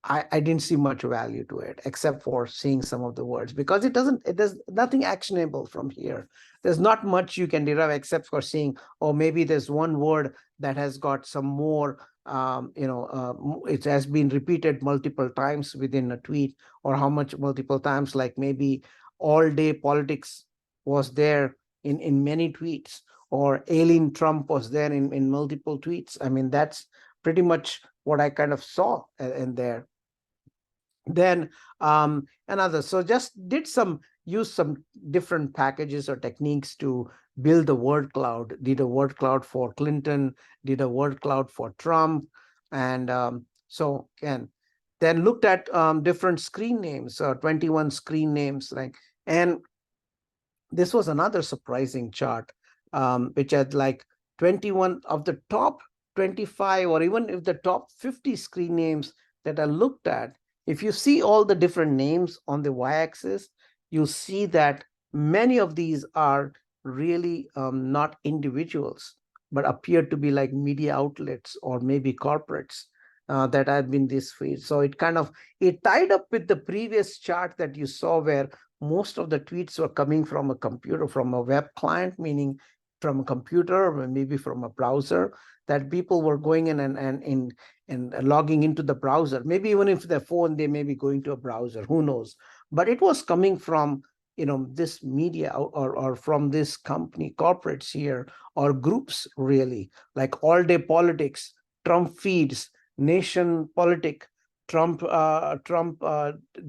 I didn't see much value to it, except for seeing some of the words, because it does nothing actionable from here. There's not much you can derive except for seeing, oh, maybe there's one word that has got some more, it has been repeated multiple times within a tweet, or how much multiple times, like maybe all day politics was there in many tweets, or alien Trump was there in multiple tweets. I mean, that's pretty much what I kind of saw in there. Then another, so just use some different packages or techniques to build the word cloud. Did a word cloud for Clinton, did a word cloud for Trump, and then looked at different screen names, 21 screen names, and this was another surprising chart, which had like 21 of the top 25, or even if the top 50 screen names that I looked at. If you see all the different names on the y-axis, you see that many of these are really not individuals, but appear to be like media outlets or maybe corporates that have been this feed. So it tied up with the previous chart that you saw, where most of the tweets were coming from a computer, from a web client, meaning from a computer, or maybe from a browser, that people were going in and logging into the browser. Maybe even if their phone, they may be going to a browser, who knows? But it was coming from this media, or from this company, corporates here, or groups, really, like All Day Politics, Trump Feeds, Nation Politic, Trump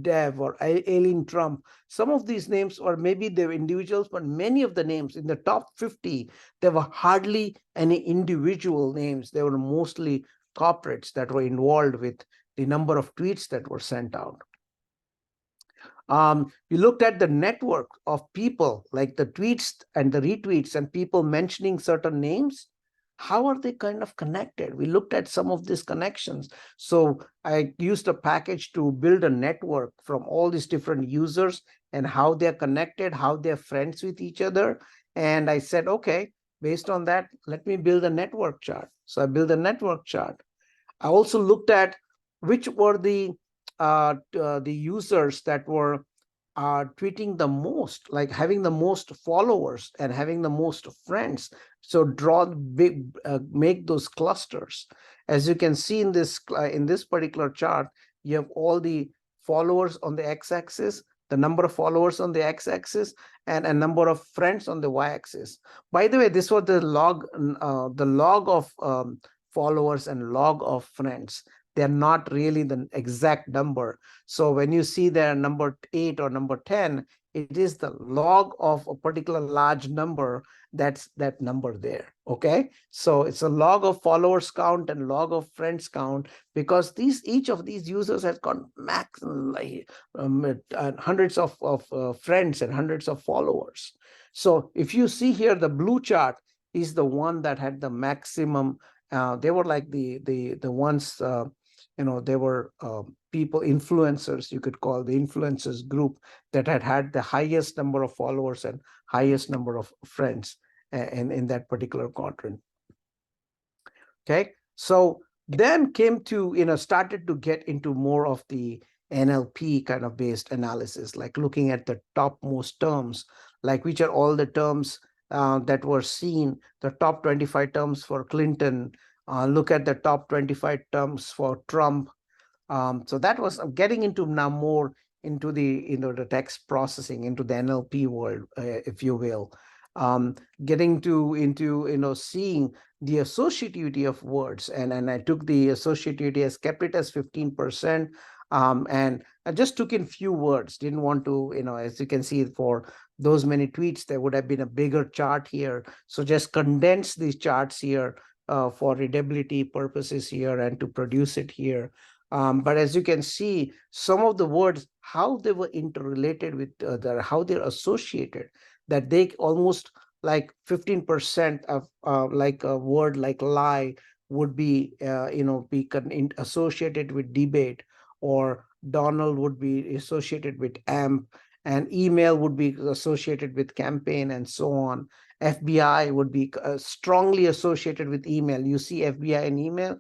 Dev, or Alien Trump. Some of these names, or maybe they're individuals, but many of the names in the top 50, there were hardly any individual names. They were mostly corporates that were involved with the number of tweets that were sent out. We looked at the network of people, like the tweets and the retweets and people mentioning certain names. How are they kind of connected? We looked at some of these connections. So I used a package to build a network from all these different users and how they're connected, how they're friends with each other. And I said, okay, based on that, let me build a network chart. So I built a network chart. I also looked at which were the users that were tweeting the most, like having the most followers and having the most friends. So make those clusters. As you can see in this particular chart, you have all the followers on the x-axis, the number of followers on the x-axis, and a number of friends on the y-axis. By the way, this was the log of followers and log of friends. They're not really the exact number. So when you see there number 8 or number 10, it is the log of a particular large number. That's that number there. Okay, so it's a log of followers count and log of friends count, because each of these users has got hundreds of friends and hundreds of followers. So if you see here, the blue chart is the one that had the maximum. They were like the ones, they were people, influencers, you could call the influencers group, that had the highest number of followers and highest number of friends in that particular quadrant. Okay, so then started to get into more of the NLP kind of based analysis, like looking at the topmost terms, like which are all the terms that were seen, the top 25 terms for Clinton, look at the top 25 terms for Trump. So that was getting into now more into the text processing, into the NLP world, if you will. Getting into seeing the associativity of words, and I took the associativity, as kept it as 15%, and I just took in few words. Didn't want to, as you can see, for those many tweets, there would have been a bigger chart here. So just condense these charts here for readability purposes here, and to produce it here. But as you can see, some of the words, how they were interrelated with how they're associated, that they almost like 15% of like a word like lie would be associated with debate, or Donald would be associated with AMP, and email would be associated with campaign, and so on. FBI would be strongly associated with email. You see FBI and email.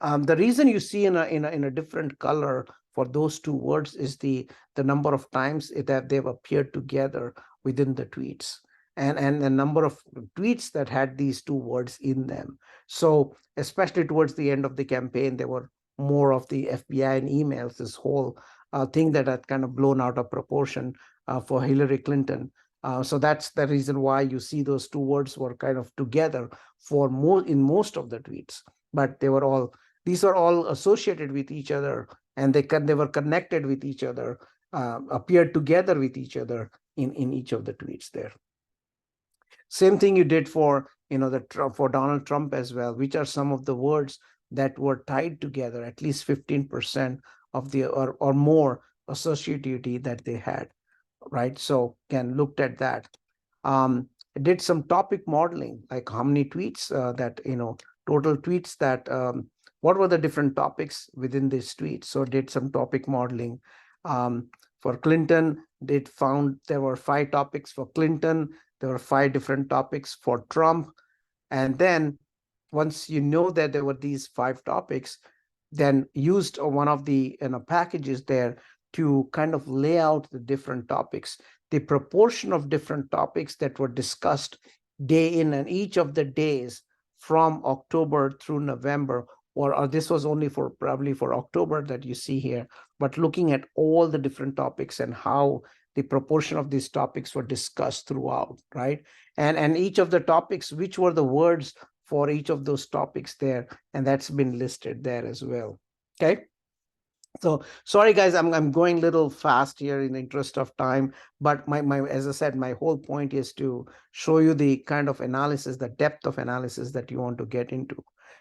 The reason you see in a different color for those two words is the number of times that they've appeared together within the tweets, and the number of tweets that had these two words in them. So especially towards the end of the campaign, there were more of the FBI and emails, this whole thing that had kind of blown out of proportion for Hillary Clinton. So that's the reason why you see those two words were kind of together for more in most of the tweets, but these are all associated with each other, and they were connected with each other, appeared together with each other in each of the tweets there. Same thing you did for for Donald Trump as well. Which are some of the words that were tied together, at least 15% of the or more associativity that they had, right? So again, looked at that. Did some topic modeling, like how many tweets that total tweets that what were the different topics within this tweet. So did some topic modeling. For Clinton, they found there were 5 topics for Clinton. There were 5 different topics for Trump. And then once you know that there were these 5 topics, then used one of the packages there to kind of lay out the different topics, the proportion of different topics that were discussed day in and each of the days from October through November, or this was only for probably for October that you see here, but looking at all the different topics and how the proportion of these topics were discussed throughout, right? And each of the topics, which were the words for each of those topics there, and that's been listed there as well. Okay. So sorry guys, I'm going a little fast here in the interest of time, but my as I said, my whole point is to show you the kind of analysis, the depth of analysis that you want to get into.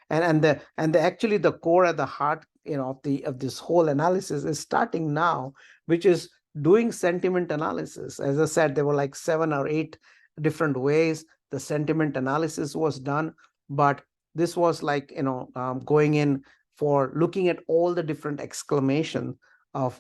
And actually the core at the heart of this whole analysis is starting now, which is doing sentiment analysis. As I said, there were like 7 or 8 different ways the sentiment analysis was done, but this was like going in for looking at all the different exclamations of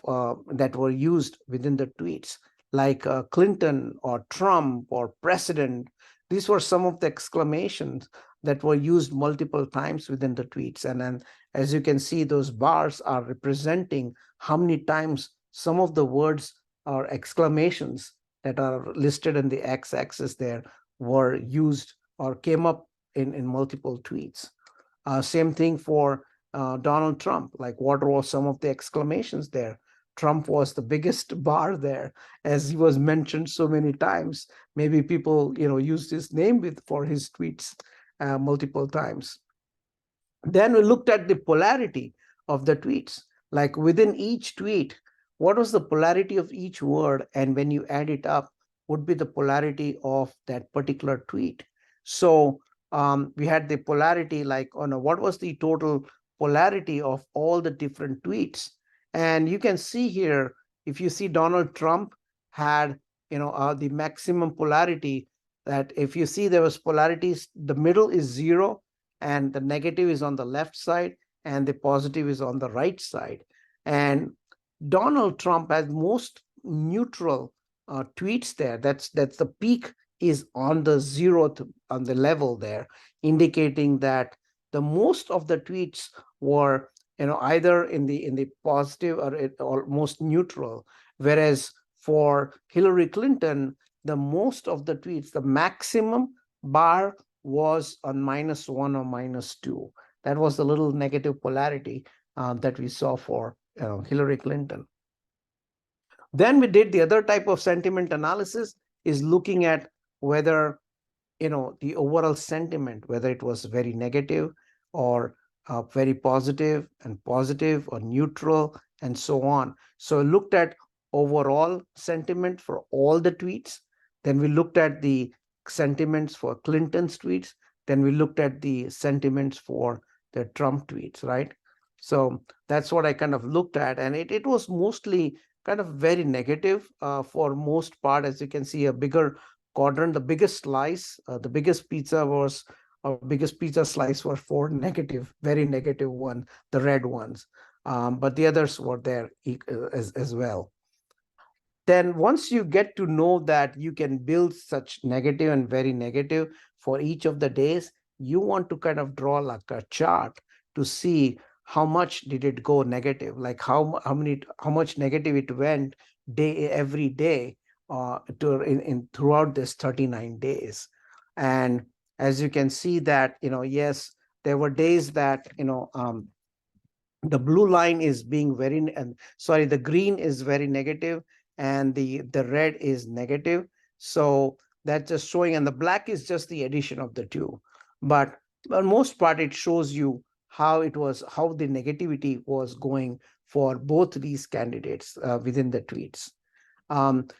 that were used within the tweets, like Clinton or Trump or president. These were some of the exclamations that were used multiple times within the tweets. And then, as you can see, those bars are representing how many times some of the words or exclamations that are listed in the x-axis there were used or came up in multiple tweets. Same thing for Donald Trump, like what were some of the exclamations there? Trump was the biggest bar there, as he was mentioned so many times. Maybe people, used his name for his tweets multiple times. Then we looked at the polarity of the tweets, like within each tweet, what was the polarity of each word? And when you add it up, would be the polarity of that particular tweet. So we had the polarity, like what was the total polarity of all the different tweets. And you can see here, if you see Donald Trump had, the maximum polarity, that if you see there was polarities, the middle is 0 and the negative is on the left side and the positive is on the right side. And Donald Trump has most neutral tweets there. That's the peak is on the 0th on the level there, indicating that the most of the tweets were either in the positive or most neutral, whereas for Hillary Clinton, the most of the tweets, the maximum bar was on -1 or -2. That was the little negative polarity that we saw for Hillary Clinton. Then we did the other type of sentiment analysis, is looking at whether the overall sentiment, whether it was very negative or very positive or neutral and so on. So we looked at overall sentiment for all the tweets. Then we looked at the sentiments for Clinton's tweets. Then we looked at the sentiments for the Trump tweets, right? So that's what I kind of looked at. And it was mostly kind of very negative for most part. As you can see, a bigger quadrant, the biggest slice, the biggest pizza was, or biggest pizza slice were for negative, very negative one, the red ones. But the others were there as well. Then once you get to know that you can build such negative and very negative for each of the days, you want to kind of draw like a chart to see how much did it go negative, like how much negative it went every day in throughout this 39 days. And as you can see that, yes, there were days that the blue line is being very, sorry, the green is very negative and the red is negative. So that's just showing, and the black is just the addition of the two. But for most part, it shows you how the negativity was going for both these candidates within the tweets.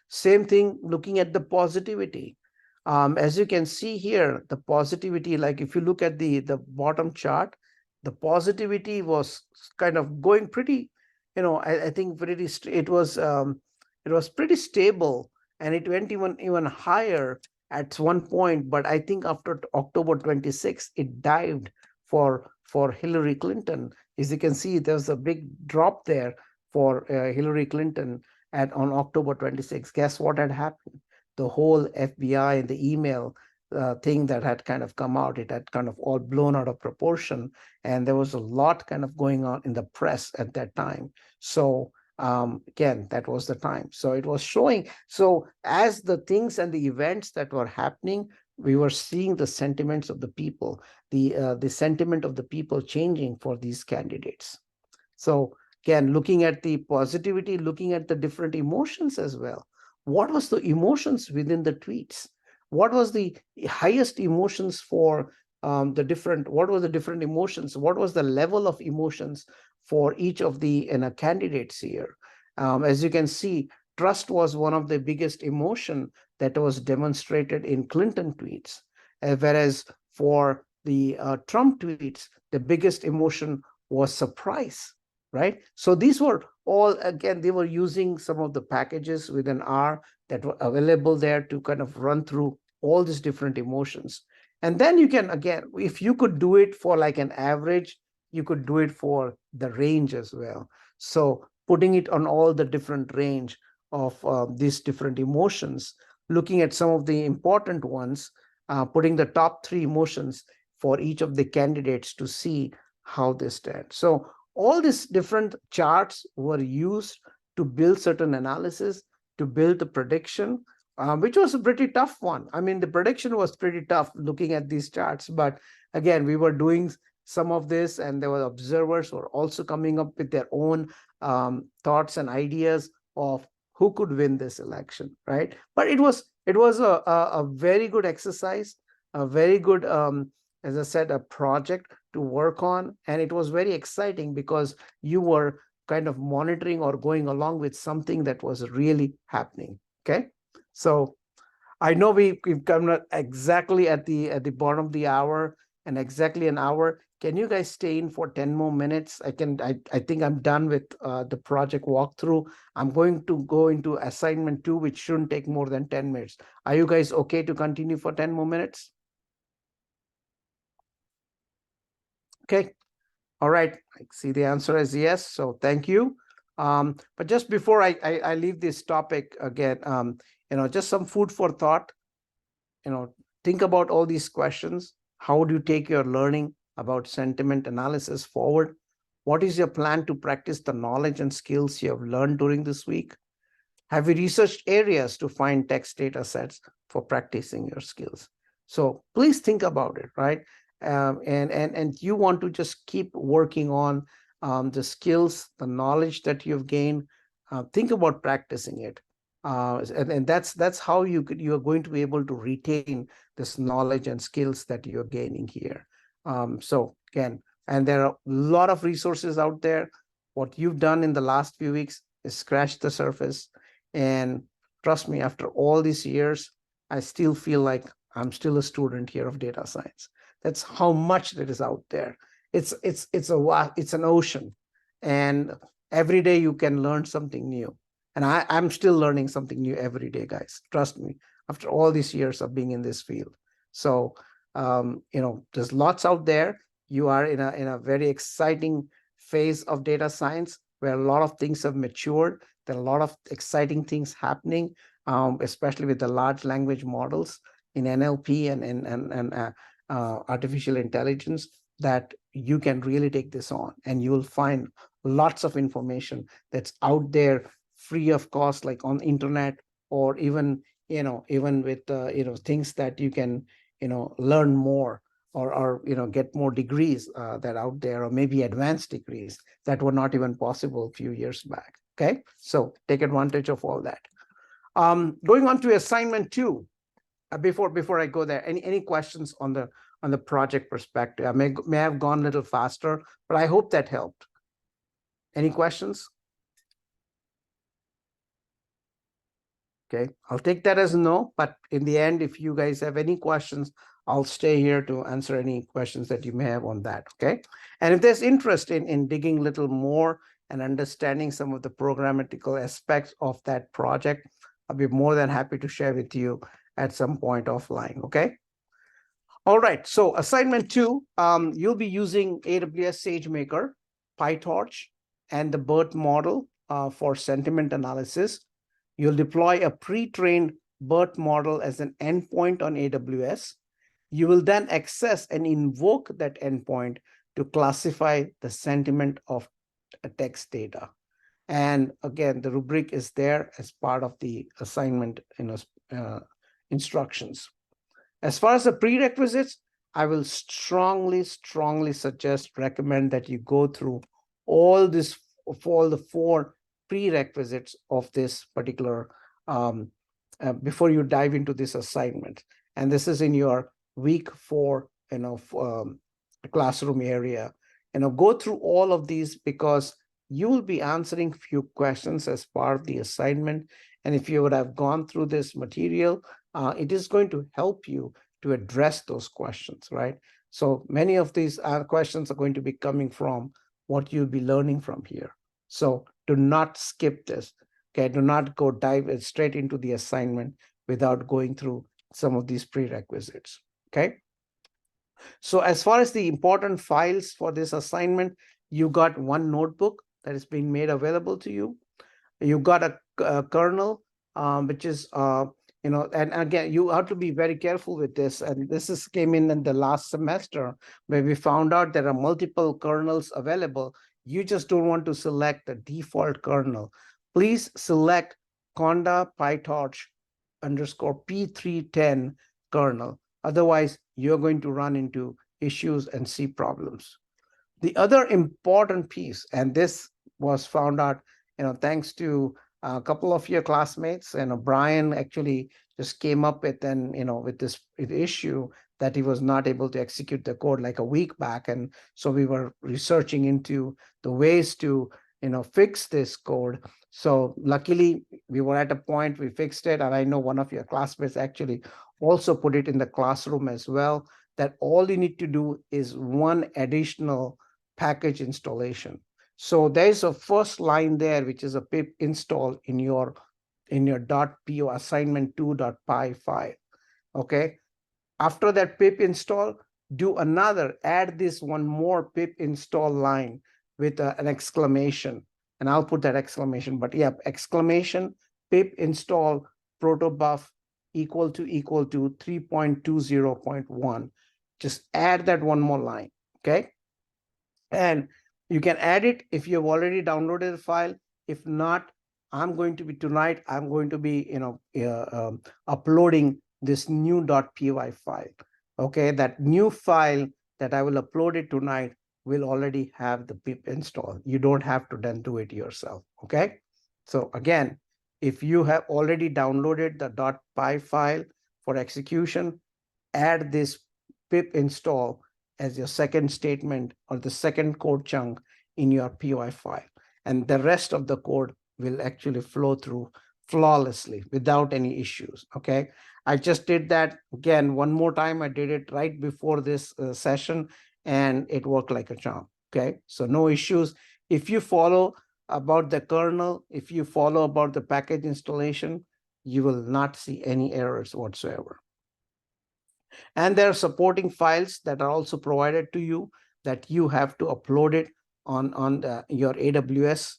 Same thing looking at the positivity. As you can see here, the positivity, like if you look at the bottom chart, the positivity was kind of going pretty, I think it was pretty stable, and it went even higher at one point. But I think after October 26th, it dived for Hillary Clinton. As you can see, there's a big drop there for Hillary Clinton on October 26th. Guess what had happened? The whole FBI and the email thing that had kind of come out, it had kind of all blown out of proportion. And there was a lot kind of going on in the press at that time. So again, that was the time. So it was showing. So as the things and the events that were happening, we were seeing the sentiments of the people, the sentiment of the people changing for these candidates. So again, looking at the positivity, looking at the different emotions as well. What was the emotions within the tweets? What was the highest emotions for what was the different emotions? What was the level of emotions for each of the candidates here? As you can see, trust was one of the biggest emotion that was demonstrated in Clinton tweets, whereas for the Trump tweets, the biggest emotion was surprise, right? So these were all, again, they were using some of the packages within R that were available there to kind of run through all these different emotions. And then you can, again, if you could do it for like an average, you could do it for the range as well. So putting it on all the different range of these different emotions, looking at some of the important ones, putting the top 3 emotions for each of the candidates to see how they stand. So all these different charts were used to build certain analysis, to build the prediction, which was a pretty tough one. I mean, the prediction was pretty tough looking at these charts. But again, we were doing some of this, and there were observers who were also coming up with their own thoughts and ideas of who could win this election, right? But it was a very good exercise, a very good, as I said, a project to work on. And it was very exciting because you were kind of monitoring or going along with something that was really happening. Okay. So I know we've come exactly at the bottom of the hour, and exactly an hour. Can you guys stay in for 10 more minutes? I think I'm done with the project walkthrough. I'm going to go into assignment 2, which shouldn't take more than 10 minutes. Are you guys okay to continue for 10 more minutes? Okay. All right. I see the answer is yes. So thank you. But just before I leave this topic again, just some food for thought. Think about all these questions. How do you take your learning about sentiment analysis forward? What is your plan to practice the knowledge and skills you have learned during this week? Have you researched areas to find text data sets for practicing your skills? So please think about it, right? And you want to just keep working on the skills, the knowledge that you've gained. Think about practicing it. And that's how you are going to be able to retain this knowledge and skills that you're gaining here. So again, and there are a lot of resources out there. What you've done in the last few weeks is scratch the surface. And trust me, after all these years, I still feel like I'm still a student here of data science. That's how much that is out there. It's an ocean, and every day you can learn something new. And I'm still learning something new every day, guys. Trust me. after all these years of being in this field. So, there's lots out there. You are in a very exciting phase of data science where a lot of things have matured. There are a lot of exciting things happening, especially with the large language models in NLP and artificial intelligence, that you can really take this on, and you will find lots of information that's out there free of cost, like on the internet, or even with things that you can learn more, or get more degrees that are out there, or maybe advanced degrees that were not even possible a few years back. Okay, so take advantage of all that. Going on to assignment 2. Before I go there, any questions on the project perspective? I may have gone a little faster, but I hope that helped. Any questions? Okay, I'll take that as a no, but in the end, if you guys have any questions, I'll stay here to answer any questions that you may have on that. Okay, and if there's interest in digging a little more and understanding some of the programmatical aspects of that project, I'll be more than happy to share with you at some point offline. Okay. All right, so assignment 2, you'll be using AWS SageMaker, PyTorch, and the BERT model for sentiment analysis. You'll deploy a pre-trained BERT model as an endpoint on AWS. You will then access and invoke that endpoint to classify the sentiment of text data. And again, the rubric is there as part of the assignment instructions. As far as the prerequisites, I will strongly recommend that you go through all the 4 prerequisites of this particular before you dive into this assignment. And this is in your week 4 classroom area. Go through all of these, because you will be answering few questions as part of the assignment. And if you would have gone through this material, it is going to help you to address those questions, right? So many of these questions are going to be coming from what you'll be learning from here. So do not skip this. Okay, do not go dive straight into the assignment without going through some of these prerequisites. Okay. So as far as the important files for this assignment, you got one notebook that is being made available to you. You got a kernel, which is, and again, you have to be very careful with this. And this came in the last semester, where we found out there are multiple kernels available. You just don't want to select the default kernel. Please select Conda PyTorch _ P310 kernel. Otherwise, you're going to run into issues and see problems. The other important piece, and this was found out, thanks to a couple of your classmates, and Brian actually just came up with with this issue that he was not able to execute the code like a week back. And so we were researching into the ways to fix this code. So luckily we were at a point we fixed it, and I know one of your classmates actually also put it in the classroom as well, that all you need to do is one additional package installation. So there's a first line there, which is a pip install in your .po assignment2.py file. Okay. After that pip install, add this one more pip install line with an exclamation, and I'll put that exclamation, but yeah, exclamation pip install protobuf equal to 3.20.1. Just add that one more line. Okay. And you can add it if you've already downloaded the file. If not, tonight I'm going to be uploading this new .py file. Okay, that new file that I will upload it tonight will already have the pip install. You don't have to then do it yourself. Okay, so again, if you have already downloaded the .py file for execution, add this pip install as your second statement or the second code chunk in your PY file. And the rest of the code will actually flow through flawlessly without any issues. Okay, I just did that again one more time. I did it right before this session, and it worked like a charm. Okay, so no issues. If you follow about the kernel, if you follow about the package installation, you will not see any errors whatsoever. And there are supporting files that are also provided to you that you have to upload it on your AWS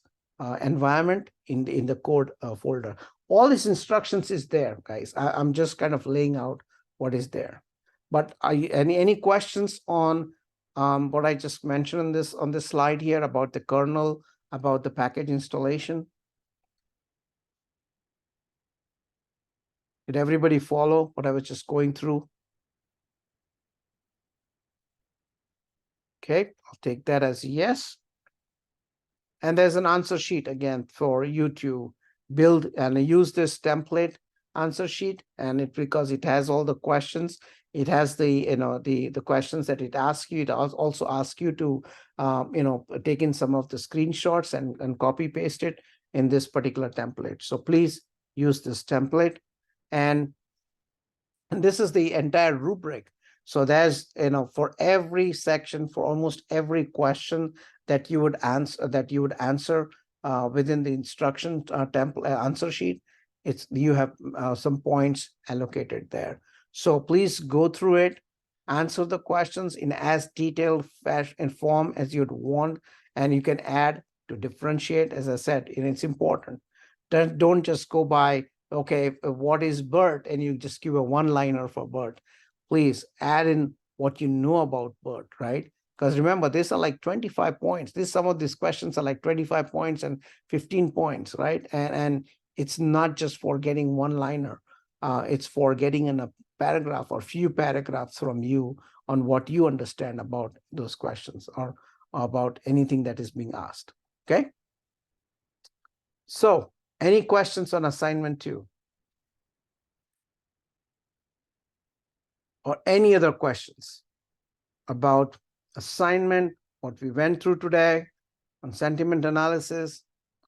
environment in the code folder. All these instructions is there, guys. I'm just kind of laying out what is there. But are you, any questions on what I just mentioned on this slide here about the kernel, about the package installation? Did everybody follow what I was just going through? Okay, I'll take that as a yes. And there's an answer sheet again for you to build and use this template answer sheet. And it, because it has all the questions, it has the the questions that it asks you. It also asks you to take in some of the screenshots and copy paste it in this particular template. So please use this template. And this is the entire rubric. So there's, for every section, for almost every question that you would answer within the instruction template answer sheet, you have some points allocated there. So please go through it, answer the questions in as detailed fashion and form as you'd want, and you can add to differentiate. As I said, it's important. Don't just go by, okay, what is BERT, and you just give a one-liner for BERT. Please add in what you know about BERT, right? Because remember, these are like 25 points. Some of these questions are like 25 points and 15 points, right? And it's not just for getting one-liner. It's for getting in a paragraph or few paragraphs from you on what you understand about those questions or about anything that is being asked, okay? So, any questions on assignment 2? Or any other questions about assignment, what we went through today, on sentiment analysis,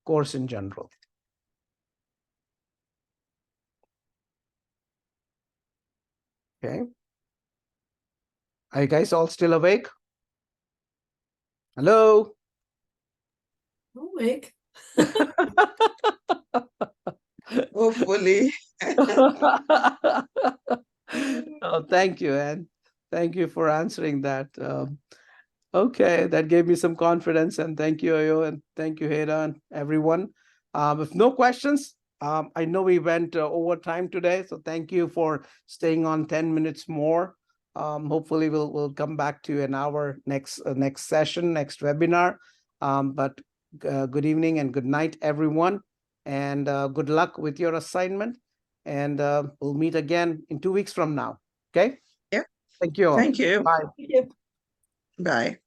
course in general? Okay. Are you guys all still awake? Hello? Awake. Hopefully. Oh, thank you, Anne. Thank you for answering that. Okay, that gave me some confidence, and thank you, Ayo, and thank you, Heda, and everyone. If no questions, I know we went over time today, so thank you for staying on 10 minutes more. Hopefully, we'll come back to an hour next session, next webinar. But good evening and good night, everyone, and good luck with your assignment. And we'll meet again in 2 weeks from now. Okay? Yeah. Thank you all. Thank you. Bye. Yep. Bye.